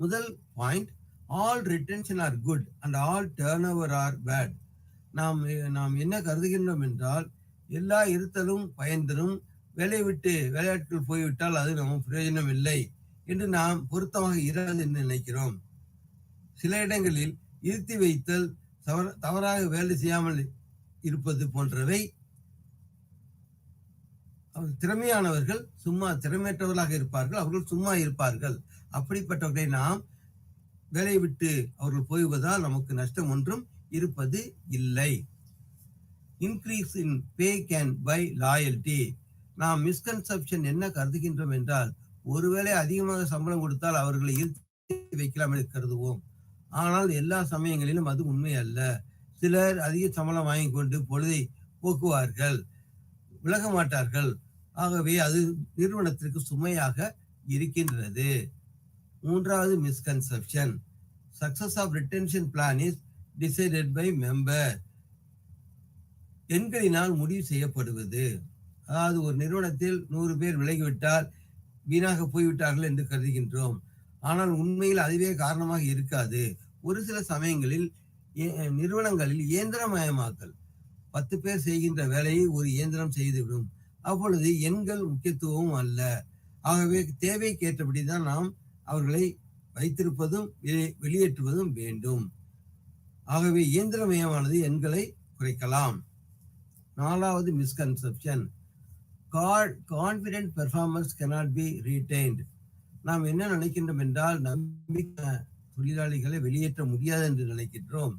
முதல் point, all retention are good and all turnover are bad. நாம் என்ன கருதுகின்றோம் என்றால், எல்லா இருத்தலும் பயன் தரும், வேலையாட்கள் போய்விட்டால் அது நம்ம பிரயோஜனம் இல்லை என்று நாம் பொருத்தமாக இராது என்று நினைக்கிறோம். சில இடங்களில் இருத்தி வைத்தல், தவறாக வேலை செய்யாமல் இருப்பது போன்றவை திறமையானவர்கள் திறமையற்றவர்களாக இருப்பார்கள், அவர்கள் சும்மா இருப்பார்கள். அப்படிப்பட்டவர்களை நாம் வேலையை விட்டு அவர்கள் போய்வதால் நமக்கு நஷ்டம் ஒன்றும் இருப்பது இல்லை. Increase in pay can buy loyalty. நாம் மிஸ்கன்செப்ஷன் என்ன கருதுகின்றோம் என்றால், ஒருவேளை அதிகமாக சம்பளம் கொடுத்தால் அவர்களை இருத்தி வைக்கலாம் என்று கருதுவோம். ஆனால் எல்லா சமயங்களிலும் அது உண்மை அல்ல. சிலர் அதிக சம்பளம் வாங்கி கொண்டு பொழுதை போக்குவார்கள், விலக மாட்டார்கள். ஆகவே அது நிறுவனத்திற்கு சுமையாக இருக்கின்றது. மூன்றாவது misconception, success of retention plan is decided by member. எண்களினால் முடிவு செய்யப்படுவது. அதாவது ஒரு நிறுவனத்தில் 100 பேர் விலகிவிட்டால் வீணாக போய்விட்டார்கள் என்று கருதுகின்றோம். ஆனால் உண்மையில் அதுவே காரணமாக இருக்காது. ஒரு சில சமயங்களில் நிறுவனங்களில் இயந்திரமயமாக்கல், 10 பேர் செய்கின்ற வேலையை ஒரு இயந்திரம் செய்துவிடும். அப்பொழுது எண்கள் முக்கியத்துவம் அல்ல. ஆகவே தேவைக்கு ஏற்றபடிதான் நாம் அவர்களை வைத்திருப்பதும் வெளியேற்றுவதும் வேண்டும். ஆகவே இயந்திரமயமானது எண்களை குறைக்கலாம். நாலாவது misconception, confident performance cannot be retained. நாம் என்ன நினைக்கின்றோம் என்றால், நம்பிக்கை தொழிலாளிகளை வெளியேற்ற முடியாது என்று நினைக்கின்றோம்.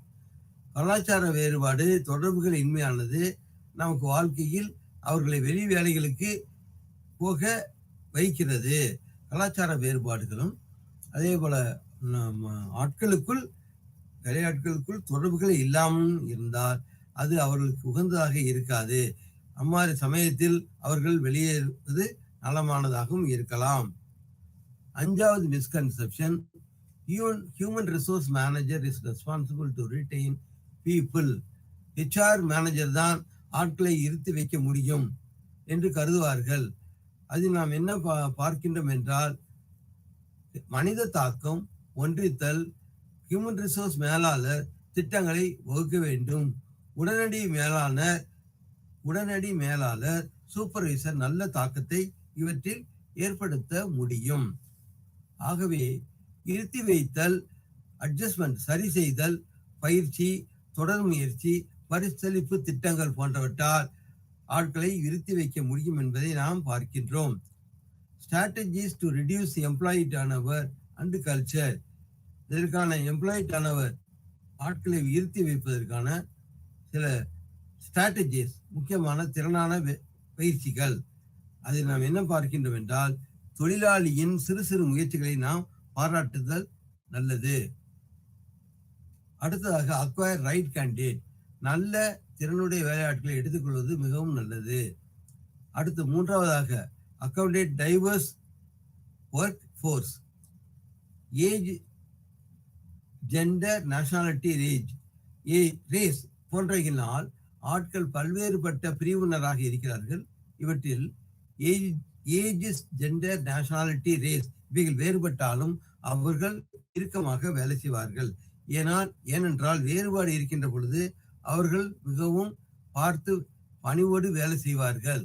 கலாச்சார வேறுபாடு, தொடர்புகள் இன்மையானது நமக்கு வாழ்க்கையில் அவர்களை வெளி வேலைகளுக்கு போக வைக்கிறது. கலாச்சார வேறுபாடுகளும் அதே போல வேலையாட்களுக்குள் தொடர்புகள் இல்லாமல் இருந்தால் அது அவர்களுக்கு உகந்ததாக இருக்காது. அம்மாதிரி சமயத்தில் அவர்கள் வெளியேறுவது நலமானதாகவும் இருக்கலாம். அஞ்சாவது misconception, human resource manager is responsible to retain people. HR manager தான் ஆட்களை இருத்தி வைக்க முடியும் என்று கருதுவார்கள். அதில் நாம் என்ன பார்க்கின்றோம் என்றால், மனித தாக்கம், ஒன்றித்தல், ஹியூமன் ரிசோர்ஸ் மேலாளர் திட்டங்களை வகுக்க வேண்டும். உடனடி மேலாளர் சூப்பர்வைசர் நல்ல தாக்கத்தை இவற்றில் ஏற்படுத்த முடியும். ஆகவே இருத்தி வைத்தல், அட்ஜஸ்ட்மெண்ட் சரி செய்தல், பயிற்சி, தொடர் முயற்சி, பரிசளிப்பு திட்டங்கள் போன்றவற்றால் ஆட்களை இருத்தி வைக்க முடியும் என்பதை நாம் பார்க்கின்றோம். Strategies to reduce employee turnover and culture. இதற்கான எம்ப்ளாயி டர்ன்ஓவர், ஆட்களை இருத்தி வைப்பதற்கான சில ஸ்ட்ராட்டஜிஸ், முக்கியமான திறனான பயிற்சிகள். அதில் நாம் என்ன பார்க்கின்றோம் என்றால், தொழிலாளியின் சிறு சிறு முயற்சிகளை நாம் பாராட்டுதல் நல்லது. அடுத்ததாக அக்வயர் ரைட் கேண்டிடேட், நல்ல திறனுடைய வேலையாட்களை எடுத்துக்கொள்வது மிகவும் நல்லது. அடுத்து மூன்றாவதாக accommodate diverse workforce. Age, gender, nationality, race போன்றவைகளினால் ஆட்கள் பல்வேறுபட்ட பிரிவினராக இருக்கிறார்கள். இவற்றில் ஏஜ், ஜெண்டர், நேஷனாலிட்டி, ரேஸ் இவைகள் வேறுபட்டாலும் அவர்கள் இறுக்கமாக வேலை செய்வார்கள். ஏனென்றால் வேறுபாடு இருக்கின்ற பொழுது அவர்கள் மிகவும் பார்த்து பணிவோடு வேலை செய்வார்கள்.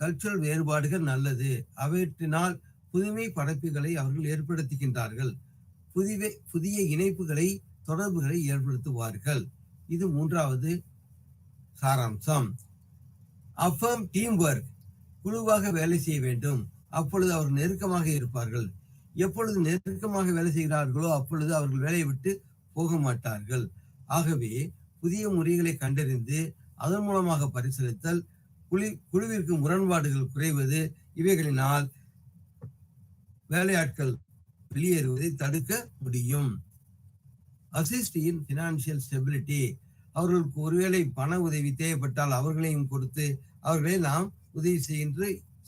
கல்ச்சுரல் வேறுபாடுகள் நல்லது. அவற்றினால் புதுமை படைப்புகளை அவர்கள் ஏற்படுத்துகின்றார்கள். புதிய இணைப்புகளை, தொடர்புகளை ஏற்படுத்துவார்கள். இது மூன்றாவது சாராம்சம். அஃபர்ம் டீம் ஒர்க், குழுவாக வேலை செய்ய வேண்டும். அப்பொழுது அவர்கள் நெருக்கமாக இருப்பார்கள். எப்பொழுது நெருக்கமாக வேலை செய்கிறார்களோ அப்பொழுது அவர்கள் வேலையை விட்டு போக மாட்டார்கள். ஆகவே புதிய முறைகளை கண்டறிந்து அதன் மூலமாக பரிசீலித்தல், குழுவிற்கு முரண்பாடுகள் குறைவது, இவைகளினால் வேலையாட்கள் வெளியேறுவதை தடுக்க முடியும். அசிஸ்ட் இன் பினான்சியல் ஸ்டெபிலிட்டி, அவர்களுக்கு ஒருவேளை பண உதவி தேவைப்பட்டால் அவர்களையும் கொடுத்து அவர்களை நாம் உதவி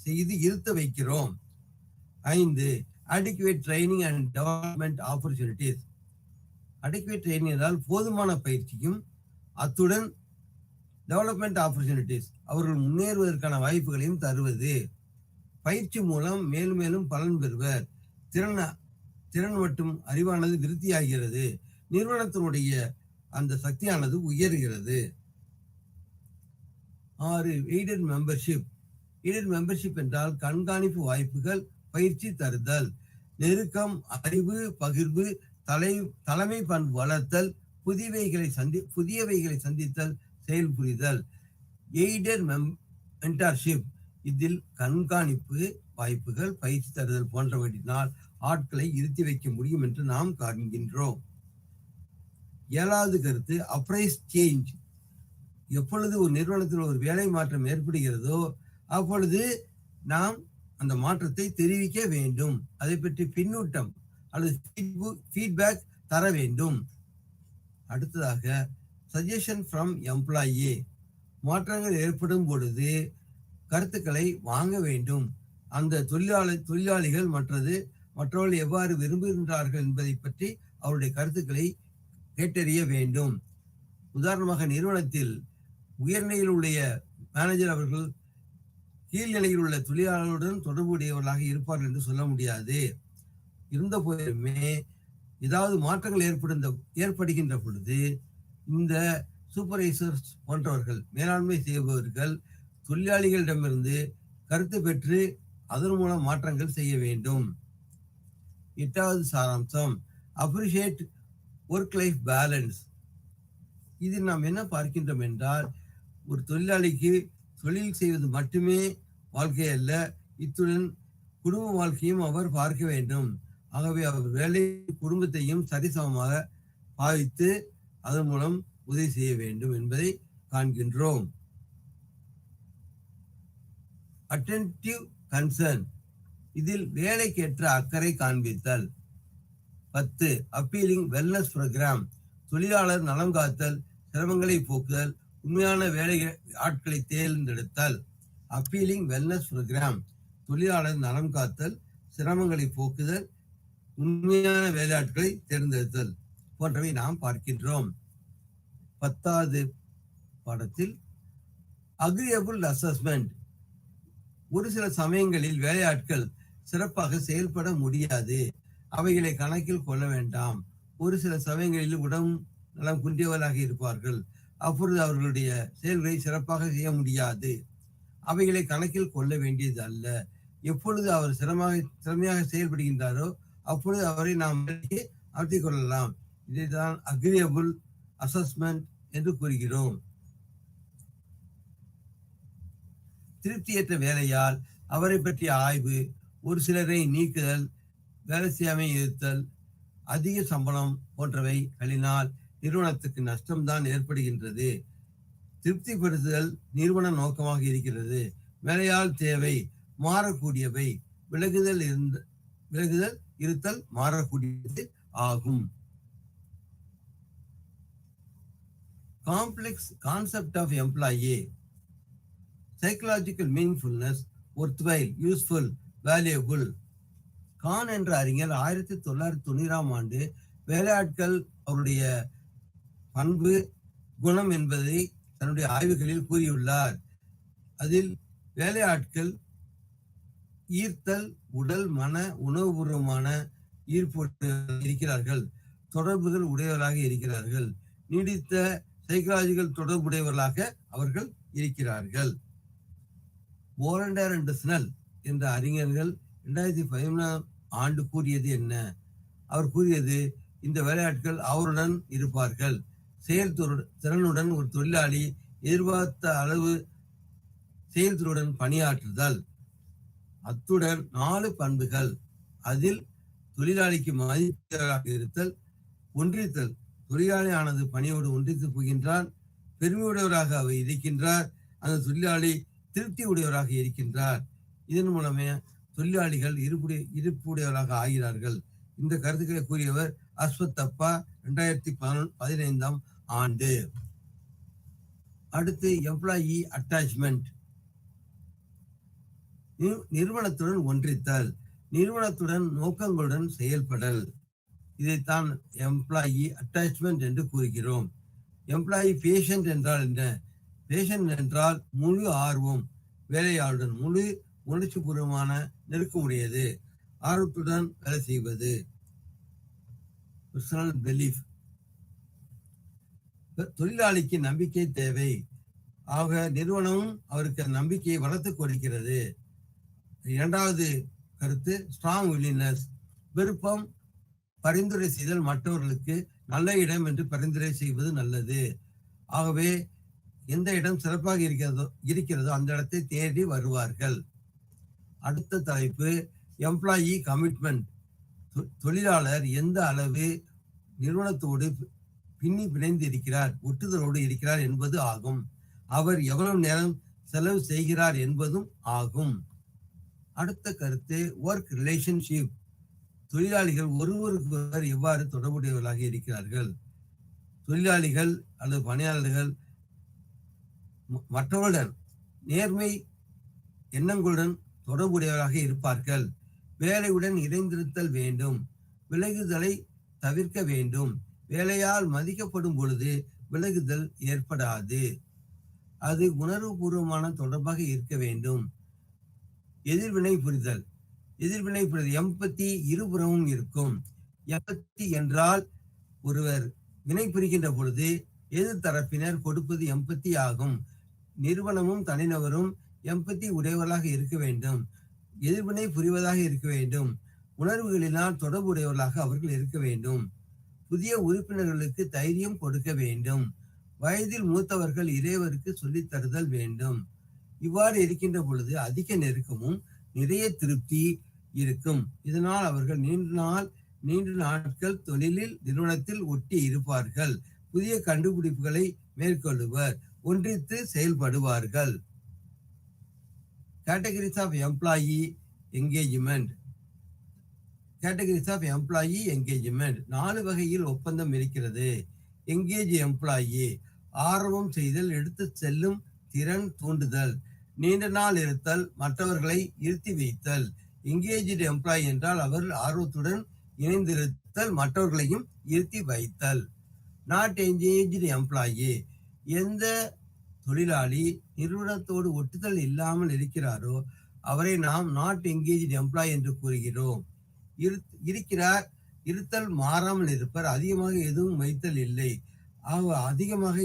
செய்து இருத்த வைக்கிறோம். 5. adequate training and development opportunities. adequate training என்றால் போதுமான பயிற்சியும், அத்துடன் டெவலப்மெண்ட் ஆப்பர்ச்சுனிட்டிஸ், அவர்கள் முன்னேறுவதற்கான வாய்ப்புகளையும் தருவது. பயிற்சி மூலம் மேலும் மேலும் பலன் பெறுவர். திறன் மற்றும் அறிவானது விருத்தியாகிறது. நிறுவனத்தினுடைய அந்த சக்தியானது உயர்கிறது. 6. Aided membership. எய்டட் மெம்பர்ஷிப் என்றால் கண்காணிப்பு வாய்ப்புகள், பயிற்சி தருதல், நெருக்கம், அறிவு பகிர்வு, தலைமை பண்பு வளர்த்தல், புதியவைகளை சந்தித்தல், செயல் புரிதல். எய்டட் மென்டர்ஷிப், இதில் கண்காணிப்பு வாய்ப்புகள், பயிற்சி தருதல் போன்றவற்றினால் ஆட்களை இருத்தி வைக்க முடியும் என்று நாம் காண்கின்றோம். 7வது கருத்து அப்ரைஸ் சேஞ்ச். எப்பொழுது ஒரு நிறுவனத்தில் ஒரு வேலை மாற்றம் ஏற்படுகிறதோ அப்பொழுது நாம் அந்த மாற்றத்தை தெரிவிக்க வேண்டும். அதை பற்றி பின்னூட்டம் அல்லது ஃபீட்பேக் தர வேண்டும். அடுத்ததாக சஜஷன் ஃப்ரம் எம்ப்ளாயி. மாற்றங்கள் ஏற்படும் பொழுது கருத்துக்களை வாங்க வேண்டும். அந்த தொழிலாளிகள் மற்றவர்கள் எவ்வாறு விரும்புகின்றார்கள் என்பதை பற்றி அவருடைய கருத்துக்களை கேட்டறிய வேண்டும். உதாரணமாக, நிறுவனத்தில் உயர்நிலையில் உள்ள மேனேஜர் அவர்கள் கீழ்நிலையில் உள்ள தொழிலாளர்களுடன் தொடர்புடையவர்களாக இருப்பார்கள் என்று சொல்ல முடியாது. இருந்த போதுமே ஏதாவது மாற்றங்கள் ஏற்படுகின்ற பொழுது இந்த சூப்பர்வைசர்ஸ் போன்றவர்கள், மேலாண்மை செய்பவர்கள் தொழிலாளிகளிடமிருந்து கருத்து பெற்று அதன் மூலம் மாற்றங்கள் செய்ய வேண்டும். 8வது சாராம்சம் அப்ரிஷியேட் ஒர்க் லைஃப் பேலன்ஸ். இதில் நாம் என்ன பார்க்கின்றோம் என்றால், ஒரு தொழிலாளிக்கு தொழில் செய்வது மட்டுமே வாழ்க்கை அல்ல, இத்துடன் குடும்ப வாழ்க்கையும் அவர் பார்க்க வேண்டும். ஆகவே அவர் வேலை குடும்பத்தையும் சரிசமமாக பாவித்து அதன் மூலம் உதவி செய்ய வேண்டும் என்பதை காண்கின்றோம். அட்டென்டிவ் கன்சர்ன், இதில் வேலைக்கேற்ற அக்கறை காண்பித்தல். 10. அப்பீலிங் வெல்னஸ் ப்ரோக்ராம், தொழிலாளர் நலம் காத்தல், சிரமங்களை போக்குதல், உண்மையான வேலை ஆட்களை தேர்ந்தெடுத்தல். அப்பீலிங் வெல்னஸ் ப்ரோக்ராம், தொழிலாளர் நலம் காத்தல், சிரமங்களை போக்குதல், உண்மையான வேலையாட்களை தேர்ந்தெடுத்தல் போன்றவை நாம் பார்க்கின்றோம். 10வது பாடத்தில் அக்ரியபிள் அசஸ்மெண்ட். ஒரு சில சமயங்களில் வேலையாட்கள் சிறப்பாக செயல்பட முடியாது, அவைகளை கணக்கில் கொள்ள வேண்டாம். ஒரு சில சமயங்களில் உடம்பு நலம் குன்றியவர்களாக இருப்பார்கள், அப்பொழுது அவர்களுடைய செயல்களை சிறப்பாக செய்ய முடியாது, அவைகளை கணக்கில் கொள்ள வேண்டியது அல்ல. எப்பொழுது அவர் திறமையாக செயல்படுகின்றாரோ அப்பொழுது அவரை நாம் அமர்த்திக் கொள்ளலாம். இதைதான் அக்ரியபிள் அசஸ்மெண்ட் என்று கூறுகிறோம். திருப்தியற்ற வேலையால் அவரை பற்றிய ஆய்வு, ஒரு சிலரை நீக்குதல், வேலை செய்யாமை இருத்தல், அதிக சம்பளம் போன்றவைகளினால் நிறுவனத்துக்கு நஷ்டம்தான் ஏற்படுகின்றது. திருப்திப்படுத்துதல் நிறுவன நோக்கமாக இருக்கிறது. வேலையால் தேவை மாறக்கூடியவை, விலகுதல் இருத்தல் மாறக்கூடியது ஆகும். Complex concept of employee. Psychological meaningfulness, worthwhile, useful, valuable. Kahn என்ற அறிஞர் 1990ஆம் ஆண்டு வேலையாட்கள் அவருடைய பண்பு, குணம் என்பதை தன்னுடைய ஆய்வுகளில் கூறியுள்ளார். அதில் வேலையாட்கள் ஈர்த்தல், உடல், மன, உணவுபூர்வமான ஈர்ப்பு இருக்கிறார்கள், தொடர்புகள் உடையவர்களாக இருக்கிறார்கள், நீடித்த சைக்கலாஜிக்கல் தொடர்புடையவர்களாக அவர்கள் இருக்கிறார்கள். போலண்டர் அண்ட் ஸ்னெல் என்ற அறிஞர்கள் 2011ஆம் ஆண்டு கூறியது என்ன? அவர் கூறியது, இந்த வேலையாட்கள் அவருடன் இருப்பார்கள். திறனுடன் ஒரு தொழிலாளி எதிர்பார்த்த அளவு செயல்திறனுடன் பணியாற்றுதல். அத்துடன் 4 பண்புகள். அதில் தொழிலாளிக்கு மதிப்பாக இருத்தல், ஒன்றித்தல், தொழிலாளியானது பணியோடு ஒன்றித்து போகின்றார், பெருமையுடையவராக அவர் இருக்கின்றார், அந்த தொழிலாளி திருப்தி உடையவராக இருக்கின்றார். இதன் மூலமே தொழிலாளிகள் இருப்புடையவராக ஆகிறார்கள். இந்த கருத்துக்களை கூறியவர் அஸ்வத்தப்பா 2015ஆம் ஆண்டு. அடுத்து எம்ப்ளாயி அட்டாச்மெண்ட். நிறுவனத்துடன் ஒன்றித்தல், நிறுவனத்துடன் நோக்கங்களுடன் செயல்படல். இதைத்தான் எம்ப்ளாயி அட்டாச்மெண்ட் என்று கூறுகிறோம். எம்ப்ளாயி பேஷண்ட் என்றால் என்ன? பேஷண்ட் என்றால் முழு ஆர்வம், வேலையாளுடன் முழு உணர்ச்சி பூர்வமான நெருக்கமுடையது, ஆர்வத்துடன் வேலை செய்வது. Personal belief. தொழிலாளிக்கு நம்பிக்கை தேவை, ஆக நிறுவனமும் அவருக்கு நம்பிக்கையை வளர்த்து கொடுக்கிறது. 2வது கருத்து ஸ்ட்ராங் வில்லினஸ், விருப்பம், பரிந்துரை செய்தல், மற்றவர்களுக்கு நல்ல இடம் என்று பரிந்துரை செய்வது நல்லது. ஆகவே எந்த இடம் சிறப்பாக இருக்கிறதோ அந்த இடத்தை தேடி வருவார்கள். அடுத்த தலைப்பு எம்ப்ளாயி கமிட்மெண்ட். தொழிலாளர் எந்த அளவு நிறுவனத்தோடு பிணைந்து இருக்கிறார், ஒட்டுதலோடு இருக்கிறார் என்பது ஆகும். அவர் எவ்வளவு நேரம் செலவு செய்கிறார் என்பதும் ஆகும். அடுத்த கருத்து ஒர்க் ரிலேஷன்ஷிப். தொழிலாளிகள் ஒருவருக்கொருவர் எவ்வாறு தொடர்புடையவர்களாக இருக்கிறார்கள். தொழிலாளிகள் அல்லது பணியாளர்கள் மற்றவர்களுடன் நேர்மை எண்ணங்களுடன் தொடர்புடையவராக இருப்பார்கள். வேலையுடன் இணைந்திருத்தல் வேண்டும், விலகுதலை தவிர்க்க வேண்டும். வேலையால் மதிக்கப்படும் பொழுது விலகுதல் ஏற்படாது, அது உணர்வுபூர்வமான தொடர்பாக இருக்க வேண்டும். எதிர்வினை புரிதல். எம்பத்தி இருபுறமும் இருக்கும். எம்பத்தி என்றால் ஒருவர் வினை புரிகின்ற பொழுது எதிர் தரப்பினர் கொடுப்பது எம்பத்தி ஆகும். நிறுவனமும் தனிநபரும் எம்பத்தி உடையவர்களாக இருக்க வேண்டும், எதிர்வினை புரிவதாக இருக்க வேண்டும், உணர்வுகளினால் தொடர்புடையவர்களாக அவர்கள் இருக்க வேண்டும். புதிய உறுப்பினர்களுக்கு தைரியம் கொடுக்க வேண்டும். வயதில் மூத்தவர்கள் இளையவருக்கு சொல்லித் தருதல் வேண்டும். இவ்வாறு இருக்கின்ற பொழுது அதிக நெருக்கமும் நிறைய திருப்தி இருக்கும். இதனால் அவர்கள் நீண்ட நாட்கள் தொழிலில் நிறுவனத்தில் ஒட்டி இருப்பார்கள். புதிய கண்டுபிடிப்புகளை மேற்கொள்ளுவர், ஒன்றித்து செயல்படுவார்கள். Categories of employee engagement. 4 வகையில் ஒப்பந்தம் இருக்கிறது. எங்கேஜ் எம்ப்ளாயி, ஆர்வம் செய்தல், எடுத்து செல்லும் திறன் தூண்டுதல், நீண்ட நாள் இருத்தல், மற்றவர்களை இருத்தி வைத்தல். எங்கேஜ்டு எம்ப்ளாயி என்றால் அவர் ஆர்வத்துடன் இணைந்திருத்தல், மற்றவர்களையும் இருத்தி வைத்தல். நாட் எங்கேஜ்டு எம்ப்ளாயி, எந்த தொழிலாளி நிறுவனத்தோடு ஒட்டுதல் இல்லாமல் இருக்கிறாரோ அவரை நாம் நாட் என்கேஜ்டு எம்ப்ளாய் என்று கூறுகிறோம். இருக்கிறார், இருத்தல், மாறாமல் இருப்பர், அதிகமாக எதுவும் வைத்தல் இல்லை, அதிகமாக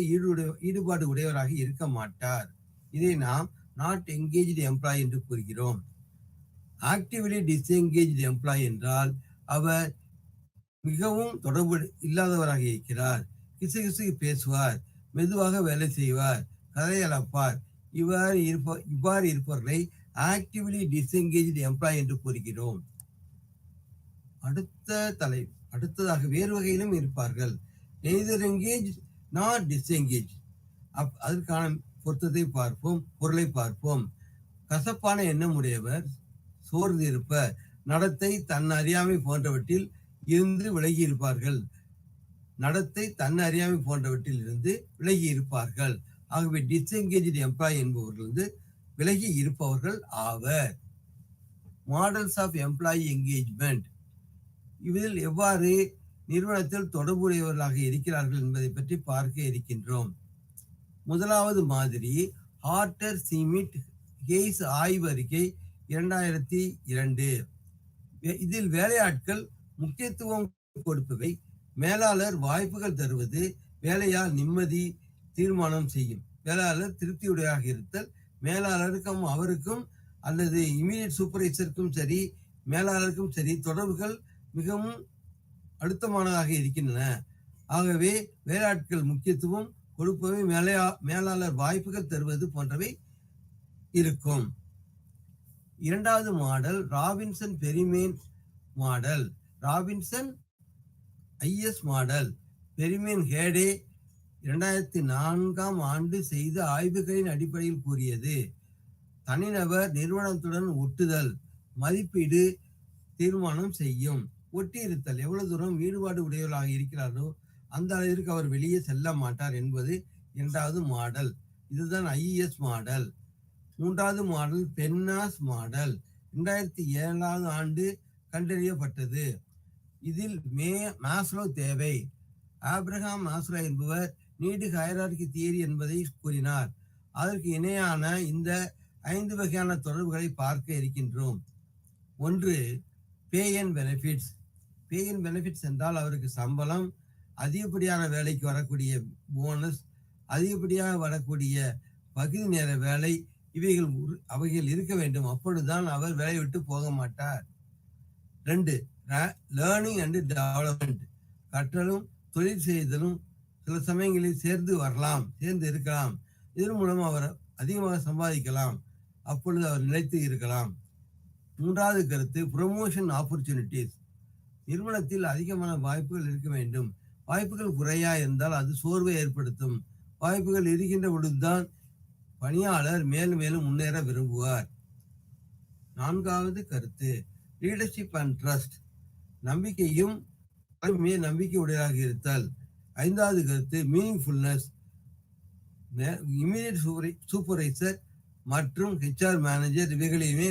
ஈடுபாடு உடையவராக இருக்க மாட்டார். இதை நாம் நாட் என்கேஜ்டு எம்ப்ளாய் என்று கூறுகிறோம். ஆக்டிவ்லி டிஸ்என்கேஜ்டு எம்ப்ளாய் என்றால் அவர் மிகவும் தொடர்பு இல்லாதவராக இருக்கிறார், கிசு பேசுவார், மெதுவாக வேலை செய்வார், கதையளப்பார். இவ்வாறு இருப்பவர்களை ஆக்டிவ்லி டிஸ்என்கேஜ்டு எம்ப்ளாய் என்று கூறுகிறோம். அடுத்ததாக வேறு வகையிலும் இருப்பார்கள். Neither engage not disengage. அதற்கான பொருத்தத்தை பார்ப்போம், பொருளை பார்ப்போம். கசப்பான எண்ணம் உடையவர், சோர்ந்து இருப்பர், நடத்தை, தன் அறியாமை போன்றவற்றில் இருந்து விலகி இருப்பார்கள். நடத்தை, தன் அறியாமை போன்றவற்றில் இருந்து விலகி இருப்பார்கள். ஆகவே டிஸ்என்கேஜ்டு எம்ப்ளாய் என்பவர்கள் விலகி இருப்பவர்கள் ஆவர். Models of employee engagement. இதில் எவ்வாறு நிறுவனத்தில் தொடர்புடையவர்களாக இருக்கிறார்கள் என்பதை பற்றி பார்க்க இருக்கின்றோம். முதலாவது மாதிரி ஹார்ட்டர் சிமிட் ஹேய்ஸ் ஆய்வறிக்கை 2002. இதில் வேலையாட்கள் முக்கியத்துவம் கொடுப்பவை மேலாளர் வாய்ப்புகள் தருவது, வேலையால் நிம்மதி தீர்மானம் செய்யும், மேலாளர் திருப்தியுடையாக இருத்தல், மேலாளருக்கும் அவருக்கும் அல்லது இமீடியட் சூப்பர்வைசருக்கும் சரி மேலாளருக்கும் சரி தொடர்புகள் மிகவும் அழுத்தமானதாக இருக்கின்றன. ஆகவே வேலையாட்கள் முக்கியத்துவம் கொடுப்பவை, மேலாளர் வாய்ப்புகள் தருவது போன்றவை இருக்கும். இரண்டாவது model Robinson Perryman model. Robinson IS model Perryman Hayday 2004 செய்த ஆய்வுகளின் அடிப்படையில் கூறியது. தனிநபர் நிறுவனத்துடன் ஒட்டுதல், மதிப்பீடு, தீர்மானம் செய்யும். ஒட்டி இருத்தல், எவ்வளவு தூரம் ஈடுபாடு உடையவர்களாக இருக்கிறாரோ அந்த அளவிற்கு அவர் வெளியே செல்ல மாட்டார் என்பது இரண்டாவது மாடல். இதுதான் ஐஎஸ் மாடல். மூன்றாவது மாடல் பென்னாஸ் மாடல் 2007 கண்டறியப்பட்டது. இதில் மாஸ்லோ தேவை. ஆப்ரஹாம் மாஸ்லோ என்பவர் நீடு ஹைரார்கி தியரி என்பதை கூறினார். அதற்கு இணையான இந்த 5 வகையான தொடர்புகளை பார்க்க இருக்கின்றோம். ஒன்று, pay and benefits. Pay and benefits என்றால் அவருக்கு சம்பளம், அதிகப்படியான வேலைக்கு வரக்கூடிய போனஸ், அதிகப்படியாக வரக்கூடிய பகுதி நேர வேலை, அவைகள் இருக்க வேண்டும். அப்பொழுதுதான் அவர் வேலையை விட்டு போக மாட்டார். 2, லேர்னிங் அண்ட் டெவலப்மெண்ட். கற்றலும் தொழில் செய்தலும் சில சமயங்களில் சேர்ந்து இருக்கலாம். இதன் மூலம் அவர் அதிகமாக சம்பாதிக்கலாம், அப்பொழுது அவர் நிலைத்து இருக்கலாம். மூன்றாவது கருத்து ப்ரொமோஷன் ஆப்பர்ச்சுனிட்டிஸ். நிறுவனத்தில் அதிகமான வாய்ப்புகள் இருக்க வேண்டும். வாய்ப்புகள் குறையா இருந்தால் அது சோர்வை ஏற்படுத்தும். வாய்ப்புகள் இருக்கின்ற பொழுதுதான் பணியாளர் மேலும் மேலும் முன்னேற விரும்புவார். நான்காவது கருத்து லீடர்ஷிப் அண்ட் ட்ரஸ்ட். நம்பிக்கையும் நம்பிக்கை உடையதாக இருத்தல். ஐந்தாவது கருத்து மீனிங்ஃபுல்னஸ். இமீடியட் சூப்பர்வைசர் மற்றும் HR மேனேஜர் இவைகளையுமே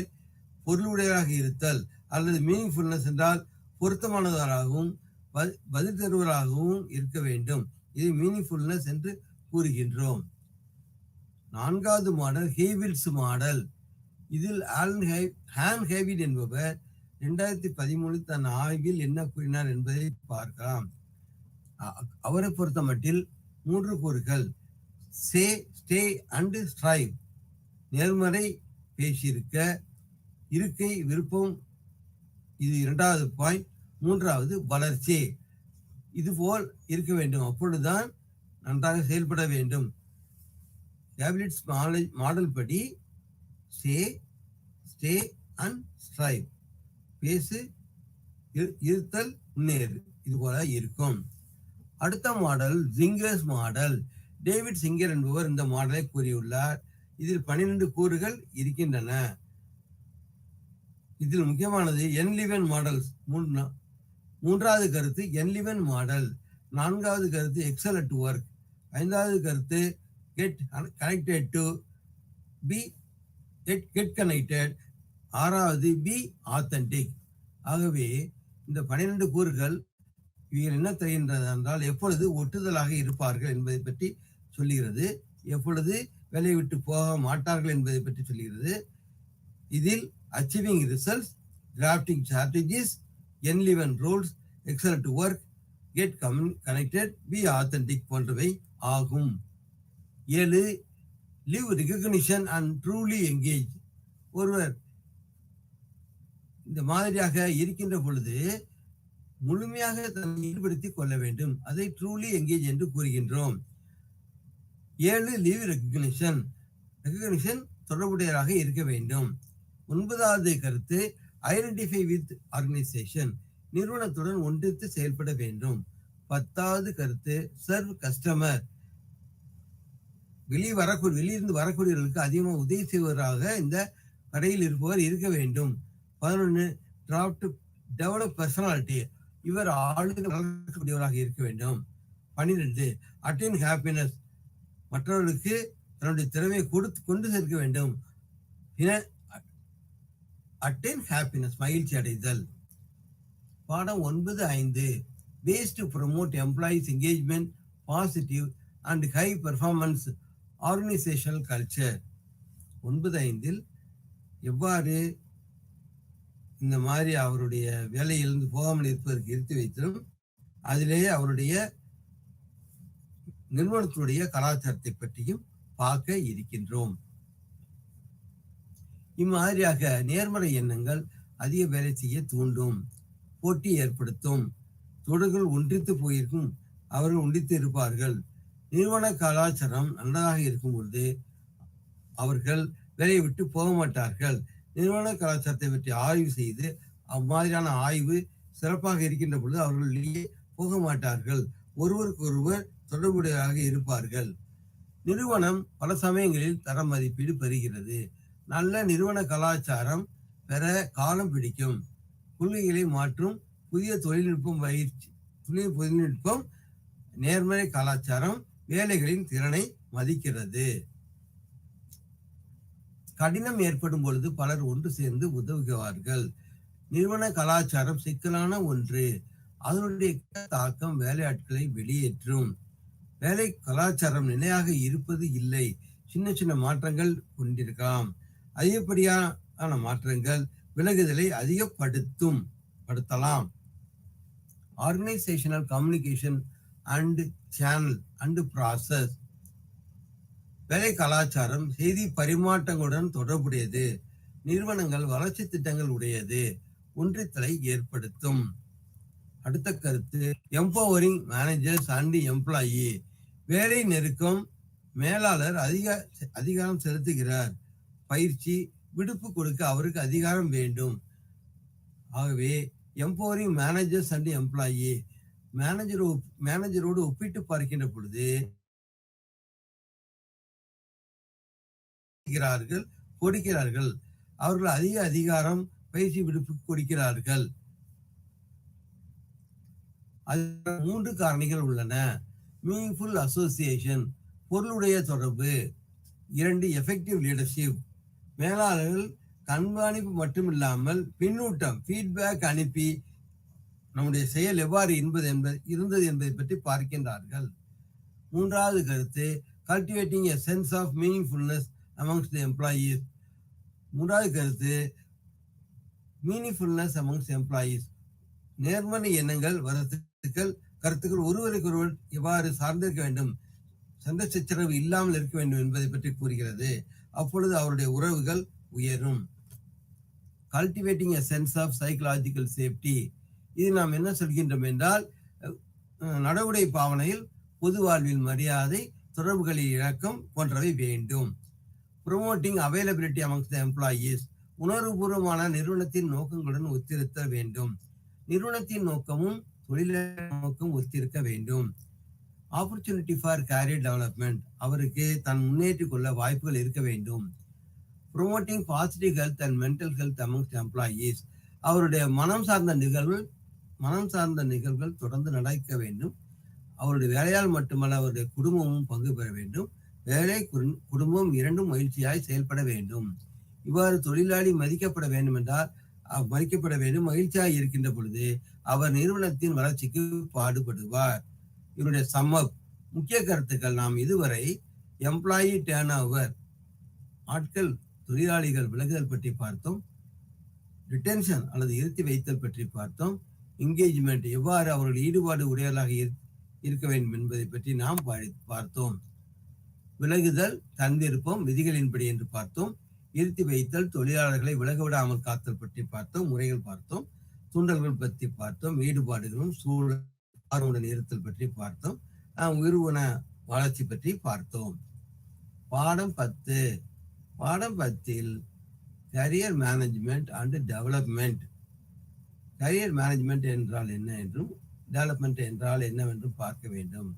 பொருளுடையதாக இருத்தல் அல்லது மீனிங்ஃபுல்னஸ் என்றால் பொருத்தமானவராகவும் பதில் தருவராகவும் இருக்க வேண்டும். இது மீனிங்ஃபுல்னஸ் என்று கூறுகின்றோம். நான்காவது மாடல் ஹேவில்ஸ் மாடல். இதில் ஹான் ஹேவிட் என்பவர் 2013 தன் ஆய்வில் என்ன கூறினார் என்பதை பார்க்கலாம். அவரை பொறுத்த மட்டில் 3 கூறுகள்: சே, ஸ்டே அண்ட் ஸ்ட்ரைவ். நேர்மறை பேசியிருக்க, இருக்கை, விருப்பம், இது 2வது பாயிண்ட். 3வது வளர்ச்சி, இதுபோல் இருக்க வேண்டும், அப்பொழுதுதான் நன்றாக செயல்பட வேண்டும். ஹேபிட்ஸ் மாடல் படி சே, ஸ்டே அண்ட் ஸ்ட்ரைவ், பேசு, இருத்தல், முன்னேறு, இது போல இருக்கும். அடுத்த model singers model. David singer என்பவர் இந்த மாடலை கூறியுள்ளார். இதில் 12 கூறுகள் இருக்கின்றன. இதில் முக்கியமானது என்லிவன் மாடல்ஸ். 3வது கருத்து என்லிவன் மாடல். 4வது கருத்து எக்ஸல் அட் ஒர்க். 5வது கருத்து கெட் கனெக்டட். 6வது பி ஆத்தன்டிக். ஆகவே இந்த 12 கூறுகள் இவைகள் என்ன தெரிகின்றது என்றால் எப்பொழுது ஒட்டுதலாக இருப்பார்கள் என்பதை பற்றி சொல்லுகிறது. எப்பொழுது வேலையை விட்டு போக மாட்டார்கள் என்பதை பற்றி சொல்கிறது. இதில் achieving results, crafting strategies, enliven roles, excellent work, get connected, be authentic போன்றவை ஆகும். 7. Live recognition and truly engage. ஒருவர் இந்த மாதிரியாக இருக்கின்ற பொழுது முழுமையாக தன்னை ஈடுபடுத்திக் கொள்ள வேண்டும். அதை ட்ரூலி என்கேஜ் என்று கூறுகின்றோம். 7. லிவ் ரெகக்னிஷன் தொடர்புடையதாக இருக்க வேண்டும். 9வது கருத்து ஐடென்டிஃபை வித் ஆர்கனைசேஷன், நிறுவனத்துடன் ஒன்றித்து செயல்பட வேண்டும். 10வது கருத்து சர்வ் கஸ்டமர், வெளியிருந்து வரக்கூடியவர்களுக்கு அதிகமாக உதவி செய்வதாக இந்த கடையில் இருப்பவர் இருக்க வேண்டும். 11. டிராஃப்ட் டெவலப் பர்சனாலிட்டி, இவர் ஆளுநர் வளர்க்கக்கூடியவராக இருக்க வேண்டும். 12. அட்டைன் ஹாப்பினஸ், மற்றவர்களுக்கு தன்னுடைய திறமையை கொண்டு சேர்க்க வேண்டும். அட்டைன் ஹாப்பினஸ், மகிழ்ச்சி அடைதல். பாடம் 9.5 ways to promote employees engagement, positive and high performance organizational culture. 9.5 எவ்வாறு இந்த மாதிரி அவருடைய வேலையிலிருந்து போகாமல் இருப்பதற்கு இருத்தி வைத்தும் அதிலேயே அவருடைய நிறுவனத்துடைய கலாச்சாரத்தை பற்றியும் பார்க்க இருக்கின்றோம். இம்மாதிரியாக நேர்மறை எண்ணங்கள் அதிக வேலை செய்ய தூண்டும், போட்டி ஏற்படுத்தும். தொழில்கள் ஒன்றித்து போயிருக்கும், அவர்கள் ஒன்றித்து இருப்பார்கள். நிறுவன கலாச்சாரம் நல்லதாக இருக்கும் பொழுது அவர்கள் வேலையை விட்டு போக மாட்டார்கள். நிறுவன கலாச்சாரத்தை பற்றி ஆய்வு செய்து அம்மாதிரியான ஆய்வு சிறப்பாக இருக்கின்ற பொழுது அவர்கள் வெளியே போக மாட்டார்கள், ஒருவருக்கு ஒருவர் தொடர்புடையதாக இருப்பார்கள். நிறுவனம் பல சமயங்களில் தர மதிப்பீடு பெறுகிறது. நல்ல நிறுவன கலாச்சாரம் பெற காலம் பிடிக்கும். கொள்கைகளை மாற்றும் புதிய தொழில்நுட்பம் நேர்மறை கலாச்சாரம் வேலைகளின் திறனை மதிக்கிறது. கடினம் ஏற்படும் பொழுது பலர் ஒன்று சேர்ந்து உதவுகிறார்கள். நிறுவன கலாச்சாரம் சிக்கலான ஒன்று, அதனுடைய தாக்கம் வேலையாட்களை வெளியேற்றும். வேலை கலாச்சாரம் நிலையாக இருப்பது இல்லை, சின்ன சின்ன மாற்றங்கள் கொண்டிருக்கலாம். அதிகப்படியான மாற்றங்கள் விலகுதலை அதிகப்படுத்தலாம். Organisational communication and channel and process, வேலை கலாச்சாரம் செய்தி பரிமாற்றங்களுடன் தொடர்புடையது. நிறுவனங்கள் வளர்ச்சி திட்டங்கள் உடையது, ஒன்றித்தலை ஏற்படுத்தும். அடுத்த கருத்து எம்பவரிங் மேனேஜர்ஸ் அண்ட் எம்ப்ளாயி, வேலை நெருக்கம், மேலாளர் அதிகாரம் செலுத்துகிறார். பயிற்சி, விடுப்பு கொடுக்க அவருக்கு அதிகாரம் வேண்டும். ஆகவே எம்பவரிங் மேனேஜர்ஸ் அண்ட் எம்ப்ளாயி, மேனேஜரோடு ஒப்பிட்டு பார்க்கின்ற பொழுது கொடுக்கிறார்கள். அவர்கள் அதிக அதிகாரம், பயிற்சி, விடுப்பு கொடுக்கிறார்கள். 3 காரணிகள் உள்ளன. மீனிங்ஃபுல் அசோசியேஷன், பொருளுடைய தொடர்பு. 2. எஃபெக்டிவ் லீடர்ஷிப், மேலாளர்கள் கண்காணிப்பு மட்டுமில்லாமல் பின்னூட்டம், ஃபீட்பேக் அனுப்பி நம்முடைய செயல் எவ்வாறு இருந்தது என்பதை பற்றி பார்க்கின்றார்கள். 3வது கருத்து cultivating a sense of meaningfulness amongst the employees. 3வது கருத்து மீனிங்ஃபுல்னஸ் அமங்ஸ்ட் எம்ப்ளாயீஸ், நேர்மறை எண்ணங்கள், கருத்துக்கள் ஒருவருக்கு ஒருவர் எவ்வாறு சார்ந்திருக்க வேண்டும், சண்டை சச்சரவு இல்லாமல் இருக்க வேண்டும் என்பதை பற்றி கூறுகிறது. அப்பொழுது அவருடைய உறவுகள் உயரும். Cultivating a sense of psychological safety, இது நாம் என்ன சொல்கின்றோம் என்றால் நடவுடை பாவனையில் பொது வாழ்வில் மரியாதை, தொடர்புகளில் இழக்கம் போன்றவை வேண்டும். Promoting availability amongst the employees, உணர்வுபூர்வமான நிறுவனத்தின் நோக்கங்களுடன் ஒத்திருத்த வேண்டும். நிறுவனத்தின் நோக்கமும் தொழிலாளர் நோக்கம் ஒத்திருக்க வேண்டும். ஆப்பர்ச்சுனிட்டி ஃபார் கேரியர் டெவலப்மெண்ட், அவருக்கு தன் முன்னேற்றிக் கொள்ள வாய்ப்புகள் இருக்க வேண்டும். Promoting positive health and mental health amongst employees, அவருடைய மனம் சார்ந்த நிகழ்வுகள் தொடர்ந்து நடக்க வேண்டும். அவருடைய வேலையால் மட்டுமல்ல அவருடைய குடும்பமும் பங்கு பெற வேண்டும். வேலை குடும்பம் இரண்டும் மகிழ்ச்சியாய் செயல்பட வேண்டும். இவ்வாறு தொழிலாளி மதிக்கப்பட வேண்டும் என்றால் மகிழ்ச்சியாக இருக்கின்ற பொழுது அவர் நிறுவனத்தின் வளர்ச்சிக்கு பாடுபடுவார். இவருடைய முக்கிய கருத்துக்கள் நாம் இதுவரை எம்ப்ளாயி டேர்ன் ஓவர், ஆட்கள் தொழிலாளிகள் விலகுதல் பற்றி பார்த்தோம். ரிட்டென்ஷன் அல்லது இருத்தி வைத்தல் பற்றி பார்த்தோம். என்கேஜ்மெண்ட், எவ்வாறு அவர்கள் ஈடுபாடு உடையவர்களாக இருக்க வேண்டும் என்பதை பற்றி நாம் பார்த்தோம். விலகுதல் தன் விருப்பம் விதிகளின்படி என்று பார்த்தோம். இருத்தி வைத்தல், தொழிலாளர்களை விலகவிடாமல் காத்தல் பற்றி பார்த்தோம். முறைகள் பார்த்தோம். தூண்டல்கள் பற்றி பார்த்தோம். ஈடுபாடுகளும் சூழல் ஆர்வமுடன் இருத்தல் பற்றி பார்த்தோம். உயிர்வன வளர்ச்சி பற்றி பார்த்தோம். பாடம் 10. பாடம் 10 career management and development. Career management என்றால் என்ன என்றும் டெவலப்மெண்ட் என்றால் என்னவென்றும் பார்க்க வேண்டும்.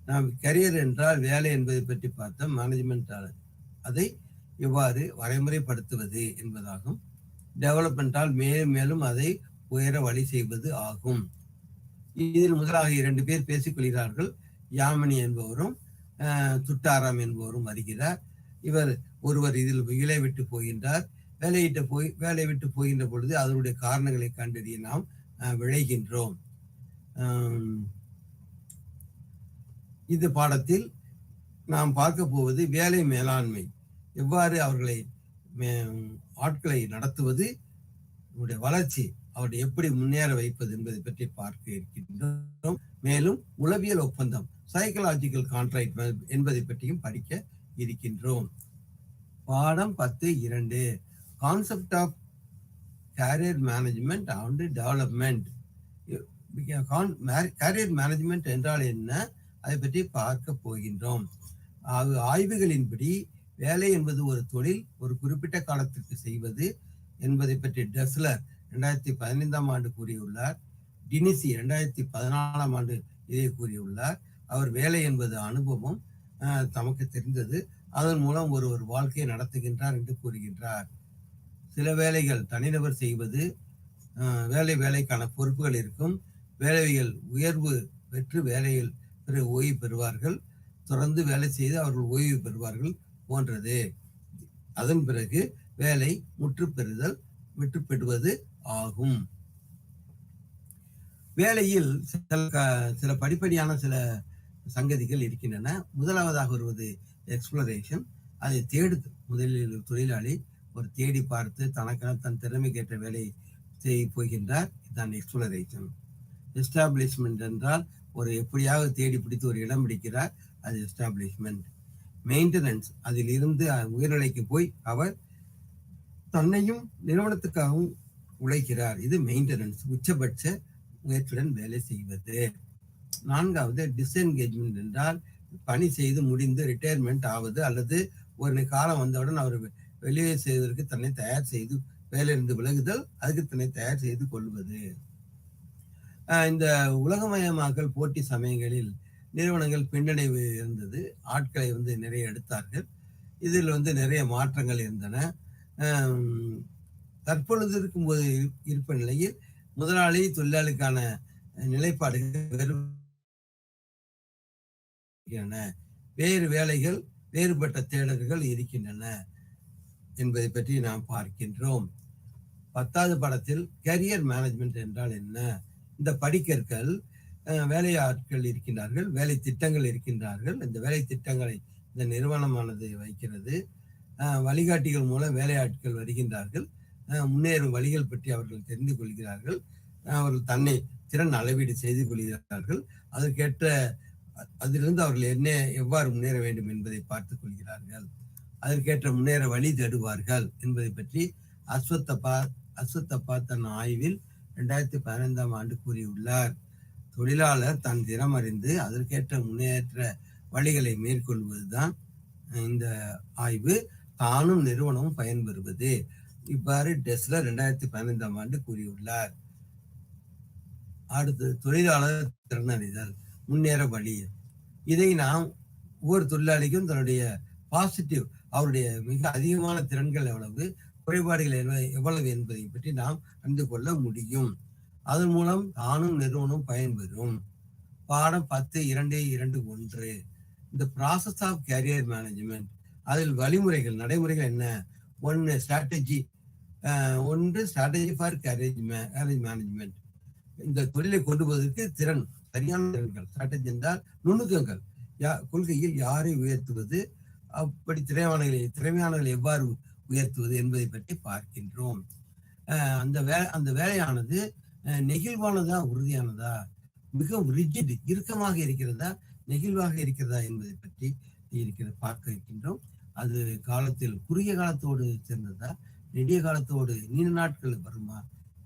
நாம் கரியர் என்றால் வேலை என்பதை பற்றி பார்த்தோம். மேனேஜ்மெண்ட் அதை எவ்வாறு வரைமுறைப்படுத்துவது என்பதாகும். டெவலப்மெண்டால் மேலும் மேலும் அதை உயர வழி செய்வது ஆகும். இதில் முதலாக 2 பேர் பேசிக்கொள்கிறார்கள். யாமினி என்பவரும் துட்டாராம் என்பவரும் வருகிறார். ஒருவர் இதில் வேலை விட்டு போகின்றார். வேலை விட்டு போகின்ற பொழுது அதனுடைய காரணங்களை கண்டறிய நாம் விளைகின்றோம். இந்த பாடத்தில் நாம் பார்க்க போவது வேலை மேலாண்மை, எவ்வாறு ஆட்களை நடத்துவது, வளர்ச்சி, அவருடைய எப்படி முன்னேற வைப்பது என்பதை பற்றி பார்க்க இருக்கின்றோம். மேலும் உளவியல் ஒப்பந்தம், சைக்கலாஜிக்கல் கான்ட்ராக்ட் என்பதை பற்றியும் படிக்க இருக்கின்றோம். பாடம் 10.2 concept of career management and development. Career management என்றால் என்ன, அதை பற்றி பார்க்க போகின்றோம். ஆய்வுகளின்படி வேலை என்பது ஒரு தொழில், ஒரு குறிப்பிட்ட காலத்திற்கு செய்வது என்பதை பற்றி டெஸ்லர் 2015ஆம் ஆண்டு கூறியுள்ளார். டினிசி 2014ஆம் ஆண்டு இதை கூறியுள்ளார். அவர் வேலை என்பது அனுபவம், தமக்கு தெரிந்தது, அதன் மூலம் ஒரு வாழ்க்கையை நடத்துகின்றார் என்று கூறுகின்றார். சில வேலைகள் தனிநபர் செய்வது, வேலைக்கான பொறுப்புகள் இருக்கும். வேலைகள் உயர்வு பெற்று வேலையில் ஓய்வு பெறுவார்கள். தொடர்ந்து வேலை செய்து அவர்கள் ஓய்வு பெறுவார்கள் போன்றது. அதன் பிறகு வேலை முற்று பெறுவது ஆகும். வேலையில் சில படிப்படியான சில சங்கதிகள் இருக்கின்றன. முதலாவதாக வருவது எக்ஸ்ப்ளரேஷன். அதை தேடுது. முதலில் தொழிலாளி ஒரு தேடி பார்த்து தனக்கான தன் திறமைக்கேற்ற வேலையை செய்ய போகின்றார். இதுதான் எக்ஸ்ப்ளரேஷன். எஸ்டாப்ளிஷ்மெண்ட் என்றால் ஒரு எப்படியாவது தேடி பிடித்து ஒரு இடம் பிடிக்கிறார், அது எஸ்டாப்ளிஷ்மெண்ட். மெயின்டெனன்ஸ், அதில் இருந்து உயர்நிலைக்கு போய் அவர் தன்னையும் நிறுவனத்துக்காகவும் உழைக்கிறார், இது மெயின்டெனன்ஸ், உச்சபட்ச முயற்சியுடன் வேலை செய்வது. 4வது டிஸ்என்கேஜ்மெண்ட் என்றால் பணி செய்து முடிந்து ரிட்டையர்மெண்ட் ஆவது அல்லது ஒரு காலம் வந்தவுடன் அவர் வெளியே செய்வதற்கு தன்னை தயார் செய்து வேலையிலிருந்து விலகுதல், அதுக்கு தன்னை தயார் செய்து கொள்வது. இந்த உலகமயமாக்கல் போட்டி சமயங்களில் நிறுவனங்கள் பின்னடைவு இருந்தது. ஆட்களை நிறைய எடுத்தார்கள். இதில் நிறைய மாற்றங்கள் இருந்தன. தற்பொழுது இருக்கும்போது இருப்ப நிலையில் முதலாளி தொழிலாளிக்கான நிலைப்பாடுகள் வேறு வேலைகள், வேறுபட்ட தேடல்கள் இருக்கின்றன என்பதை பற்றி நாம் பார்க்கின்றோம். 10வது பாடத்தில் கரியர் மேனேஜ்மெண்ட் என்றால் என்ன. இந்த படிக்கற்கள் வேலையாட்கள் இருக்கின்றார்கள், வேலை திட்டங்கள் இருக்கின்றார்கள். இந்த வேலை திட்டங்களை இந்த நிறுவனமானது வைக்கிறது. வழிகாட்டிகள் மூலம் வேலையாட்கள் வருகின்றார்கள். முன்னேறும் வழிகள் பற்றி அவர்கள் தெரிந்து கொள்கிறார்கள். அவர்கள் தன்னை திறன் அளவீடு செய்து கொள்கிறார்கள். அதற்கேற்ற அதிலிருந்து அவர்கள் எவ்வாறு முன்னேற வேண்டும் என்பதை பார்த்துக் கொள்கிறார்கள். அதற்கேற்ற முன்னேற வழி தேடுவார்கள் என்பதை பற்றி அஸ்வத்தப்பா தன் ஆய்வில் 2015ஆம் ஆண்டு கூறியுள்ளார். தொழிலாளர் தன் திறம் அறிந்து அதற்கேற்ற முன்னேற்ற வழிகளை மேற்கொள்வதுதான் இந்த ஆய்வு. தானும் நிறுவனமும் பயன்பெறுவது, இவ்வாறு டெஸ்லர் 2015ஆம் ஆண்டு கூறியுள்ளார். அடுத்து தொழிலாளர் திறனறிதல், முன்னேற வழி. இதை நாம் ஒவ்வொரு தொழிலாளிக்கும் தன்னுடைய பாசிட்டிவ், அவருடைய மிக அதிகமான திறன்கள் எவ்வளவு, குறைபாடுகள் எவ்வளவு என்பதை பற்றி நாம் அறிந்து கொள்ள முடியும். அதன் மூலம் தானும் நிறுவனம் பயன்பெறும். பாடம் 10.2.2.1 இந்த ப்ராசஸ் ஆஃப் கேரியர் மேனேஜ்மெண்ட். அதில் வழிமுறைகள், நடைமுறைகள் என்ன? Strategy for career management. இந்த தொழிலை கொண்டு போவதற்கு திறன், சரியான திறன்கள். ஸ்ட்ராட்டஜி என்றால் நுணுக்கங்கள். கொள்கையில் யாரை உயர்த்துவது, அப்படி திறமையானவர்களை எவ்வாறு உயர்த்துவது என்பதை பற்றி பார்க்கின்றோம். அந்த வேலையானது நெகிழ்வானதா, உறுதியானதா, மிகவும் ரிஜிட், இறுக்கமாக இருக்கிறதா, நெகிழ்வாக இருக்கிறதா என்பதை பற்றி பார்க்க இருக்கின்றோம். அது குறுகிய காலத்தோடு சேர்ந்ததா, நெடிய காலத்தோடு நீண்ட நாட்கள் வருமா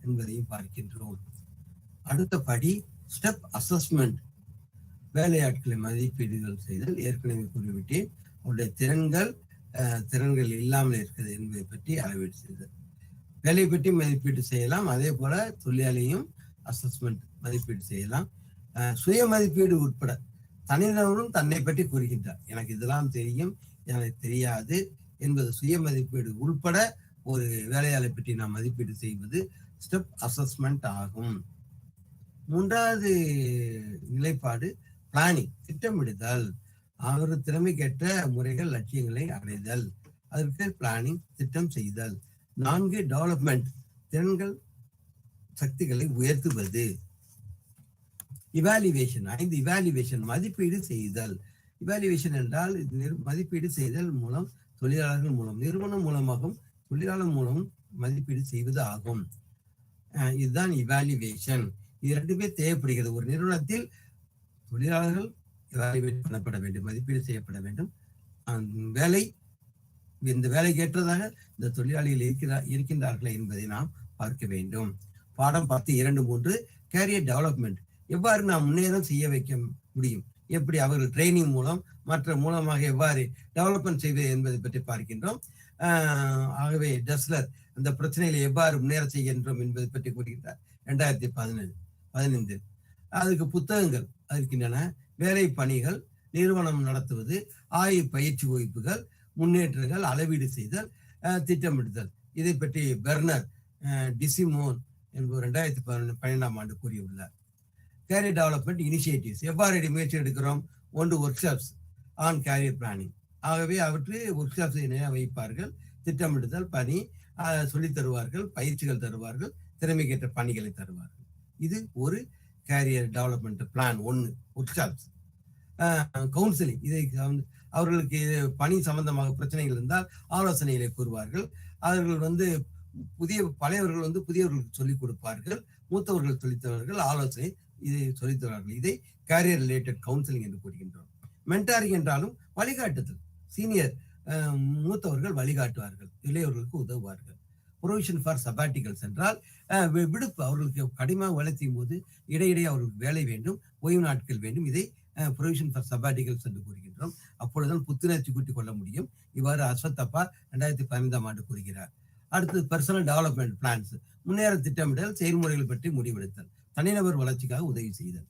என்பதையும் பார்க்கின்றோம். அடுத்த படி ஸ்டெப் அசஸ்மெண்ட். வேலையாட்களை மதிப்பீடுகள் செய்தல். ஏற்கனவே கூறிவிட்டேன். அவருடைய திறன்கள் இல்லாமல் இருக்கிறது என்பதை பற்றி அளவீடு செய்தல். வேலையை பற்றி மதிப்பீடு செய்யலாம். அதே போல தொழிலாளியும் அசஸ்மெண்ட் மதிப்பீடு செய்யலாம். சுய மதிப்பீடு உட்பட தனிநபரும் தன்னை பற்றி கூறுகின்றார். எனக்கு இதெல்லாம் தெரியும், எனக்கு தெரியாது என்பது சுய மதிப்பீடு உட்பட ஒரு வேலையாளை பற்றி நாம் மதிப்பீடு செய்வது ஸ்டெப் அசஸ்மெண்ட் ஆகும். மூன்றாவது நிலைப்பாடு பிளானிங், திட்டமிடுதல். அவர் திறமைக்கேற்ற முறைகள் லட்சியங்களை அடைதல், அதற்கு பிளானிங், திட்டம் செய்தல். 4 டெவலப்மெண்ட், திறன்கள் சக்திகளை உயர்த்துவது. இவாலுவேஷன், 5 இவாலுவேஷன், மதிப்பீடு செய்தல். இவாலுவேஷன் என்றால் மதிப்பீடு செய்தல் மூலம் தொழிலாளர்கள் மூலம், நிறுவனம் மூலமாகவும் தொழிலாளர் மூலம் மதிப்பீடு செய்வது ஆகும். இதுதான் இவாலுவேஷன். இது 2 பேர் தேவைப்படுகிறது. ஒரு நிறுவனத்தில் தொழிலாளர்கள் இவாலுவேட் பண்ணப்பட வேண்டும், மதிப்பீடு செய்யப்பட வேண்டும். இந்த வேலைக்கு ஏற்றதாக இந்த தொழிலாளிகள் இருக்கின்றார்களா என்பதை நாம் பார்க்க வேண்டும். பாடம் 10.2.3 கேரியர் டெவலப்மெண்ட். எவ்வாறு நாம் முன்னேறம் செய்ய வைக்க முடியும், எப்படி அவர்கள் ட்ரைனிங் மூலம் மற்ற மூலமாக எவ்வாறு டெவலப்மெண்ட் செய்வது என்பதை பற்றி பார்க்கின்றோம். ஆகவே டெஸ்லர் அந்த பிரச்சனைகளை எவ்வாறு முன்னேற செய்கின்றோம் என்பதை பற்றி கூறுகின்றார் 2015. அதுக்கு புத்தகங்கள் இருக்கின்றன. வேலை பணிகள், நிறுவனம் நடத்துவது, ஆய்வு பயிற்சி வகுப்புகள், முன்னேற்றங்கள், அளவீடு செய்தல், திட்டமிடுதல். இதை பற்றி பெர்னர் டிசிமோன் என்பவர் 2012 கூறியுள்ளார். Career development initiatives. எவ்வாறு முயற்சி எடுக்கிறோம்? 1 workshops on career planning. ஆகவே அவற்றை ஒர்க் ஷாப்ஸ் வைப்பார்கள். திட்டமிடுதல், பணி சொல்லித் தருவார்கள், பயிற்சிகள் தருவார்கள், திறமைக்கேற்ற பணிகளை தருவார்கள். இது ஒரு career development plan 1 workshops. Counselling, இதை அவர்களுக்கு பணி சம்பந்தமாக பிரச்சனைகள் இருந்தால் ஆலோசனைகளை கூறுவார்கள். அவர்கள் பழையவர்கள் புதியவர்களுக்கு சொல்லிக் கொடுப்பார்கள், மூத்தவர்கள் சொல்லித்தவர்கள் ஆலோசனை இதை சொல்லித்தருவார்கள். இதை கேரியர் ரிலேட்டட் கவுன்சிலிங் என்று கூறுகின்றோம். மென்டாரிங் என்றாலும் வழிகாட்டுதல். சீனியர் மூத்தவர்கள் வழிகாட்டுவார்கள், இளையவர்களுக்கு உதவுவார்கள். ப்ரொவிஷன் ஃபார் சபாட்டிகல்ஸ் என்றால் விடுப்பு, அவர்களுக்கு கடினமாக வேலை செய்யும் போது இடையிடையே அவர்களுக்கு வேலை வேண்டும், ஓய்வு நாட்கள் வேண்டும். இதை ப்ரொவிஷன் ஃபார் சபாட்டிகல்ஸ் என்று கூறுகின்றோம். அப்பொழுதுதான் புத்துணர்ச்சி கூட்டிக் கொள்ள முடியும். இவ்வாறு அஸ்வத்தப்பா 2015 கூறுகிறார். அடுத்தது பர்சனல் டெவலப்மெண்ட் பிளான்ஸ். முன்னேற திட்டமிடல், செயல்முறைகள் பற்றி முடிவெடுத்தல், தனிநபர் வளர்ச்சிக்காக உதவி செய்தல்.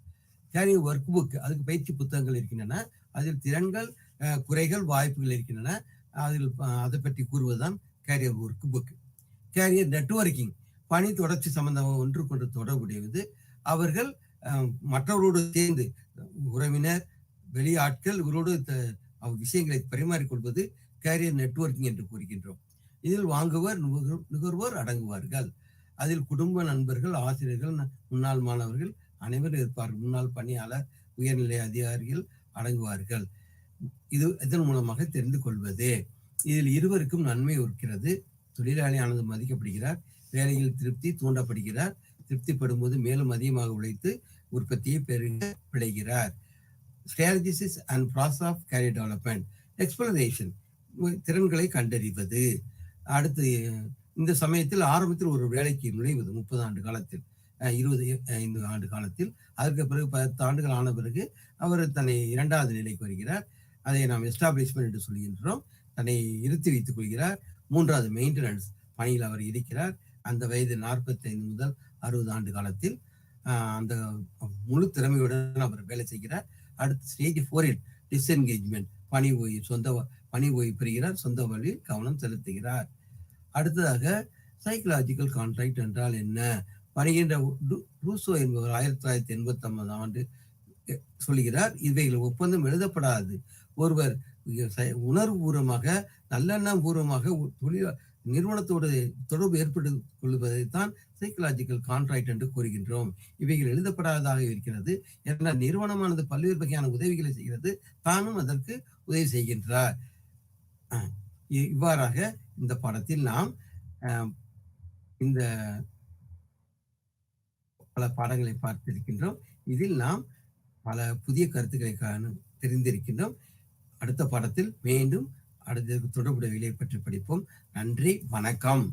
கேரியர் ஒர்க் புக், அதுக்கு பயிற்சி புத்தகங்கள் இருக்கின்றன. அதில் திறன்கள், குறைகள், வாய்ப்புகள் இருக்கின்றன. அதை பற்றி கூறுவதுதான் career workbook. Career networking, பணி தொடர்ச்சி சம்பந்தமாக ஒன்றுக்கொன்று தொடர்புடையது. அவர்கள் மற்றவர்களோடு சேர்ந்து, உறவினர், வெளியாட்கள், இவரோடு விஷயங்களை பரிமாறிக்கொள்வது கேரியர் நெட்வொர்க்கிங் என்று கூறுகின்றோம். இதில் வாங்குவர், நுகர்வோர் அடங்குவார்கள். அதில் குடும்ப நண்பர்கள், ஆசிரியர்கள், முன்னாள் மாணவர்கள் அனைவரும் இருப்பார்கள். முன்னாள் பணியாளர், உயர்நிலை அதிகாரிகள் அடங்குவார்கள். இதன் மூலமாக தெரிந்து கொள்வது. இதில் இருவருக்கும் நன்மை இருக்கிறது. தொழிலாளியானது மதிக்கப்படுகிறார், வேலையில் திருப்தி தூண்டப்படுகிறார், திருப்திப்படும் போது மேலும் அதிகமாக உழைத்து உற்பத்தியை பெருக விளைகிறார். Strategies and process of career development. Exploration, திறன்களை கண்டறிவது. அடுத்து இந்த சமயத்தில் ஆரம்பத்தில் ஒரு வேலைக்கு நுழைவது 30 ஆண்டு காலத்தில், 25 ஆண்டு காலத்தில். அதற்கு பிறகு 10 ஆண்டுகள் ஆன பிறகு அவர் தன்னை 2வது நிலைக்கு வருகிறார். அதை நாம் எஸ்டாப்ளிஷ்மெண்ட் என்று சொல்கின்றோம். தன்னை இருத்தி வைத்துக் கொள்கிறார். 3வது மெயின்டெனன்ஸ், பணியில் அவர் இருக்கிறார். அந்த வயது 45 முதல் 60 ஆண்டு காலத்தில் அந்த முழு திறமையுடன் அவர் வேலை செய்கிறார். அடுத்த ஸ்டேஜ் 4 டிஸ்என்கேஜ்மெண்ட், பணி ஓய்வு பெறுகிறார், சொந்த வழியில் கவனம் செலுத்துகிறார். அடுத்ததாக சைக்கலாஜிக்கல் கான்ட்ராக்ட் என்றால் என்ன? பணிகின்ற ரூசோ என்பவர் 1989 சொல்கிறார், இவைகள் ஒப்பந்தம் எழுதப்படாது. ஒருவர் உணர்வுபூர்வமாக, நல்லெண்ணம் பூர்வமாக நிறுவனத்தோடு தொடர்பு ஏற்படுத்திக் கொள்வதைத்தான் சைக்கலாஜிக்கல் கான்ட்ராக்ட் என்று கூறுகின்றோம். இவைகள் எழுதப்படாததாக இருக்கிறது. ஏன்னா நிறுவனமானது பல்வேறு வகையான உதவிகளை செய்கிறது, தானும் அதற்கு உதவி செய்கின்றார். இவ்வாறாக இந்த பாடத்தில் நாம் இந்த பல பாடங்களை பார்த்திருக்கின்றோம். இதில் நாம் பல புதிய கருத்துக்களை தெரிந்திருக்கின்றோம். அடுத்த பாடத்தில் மீண்டும் அடுத்த தொடர்புடைய பற்றி படிப்போம். நன்றி, வணக்கம்.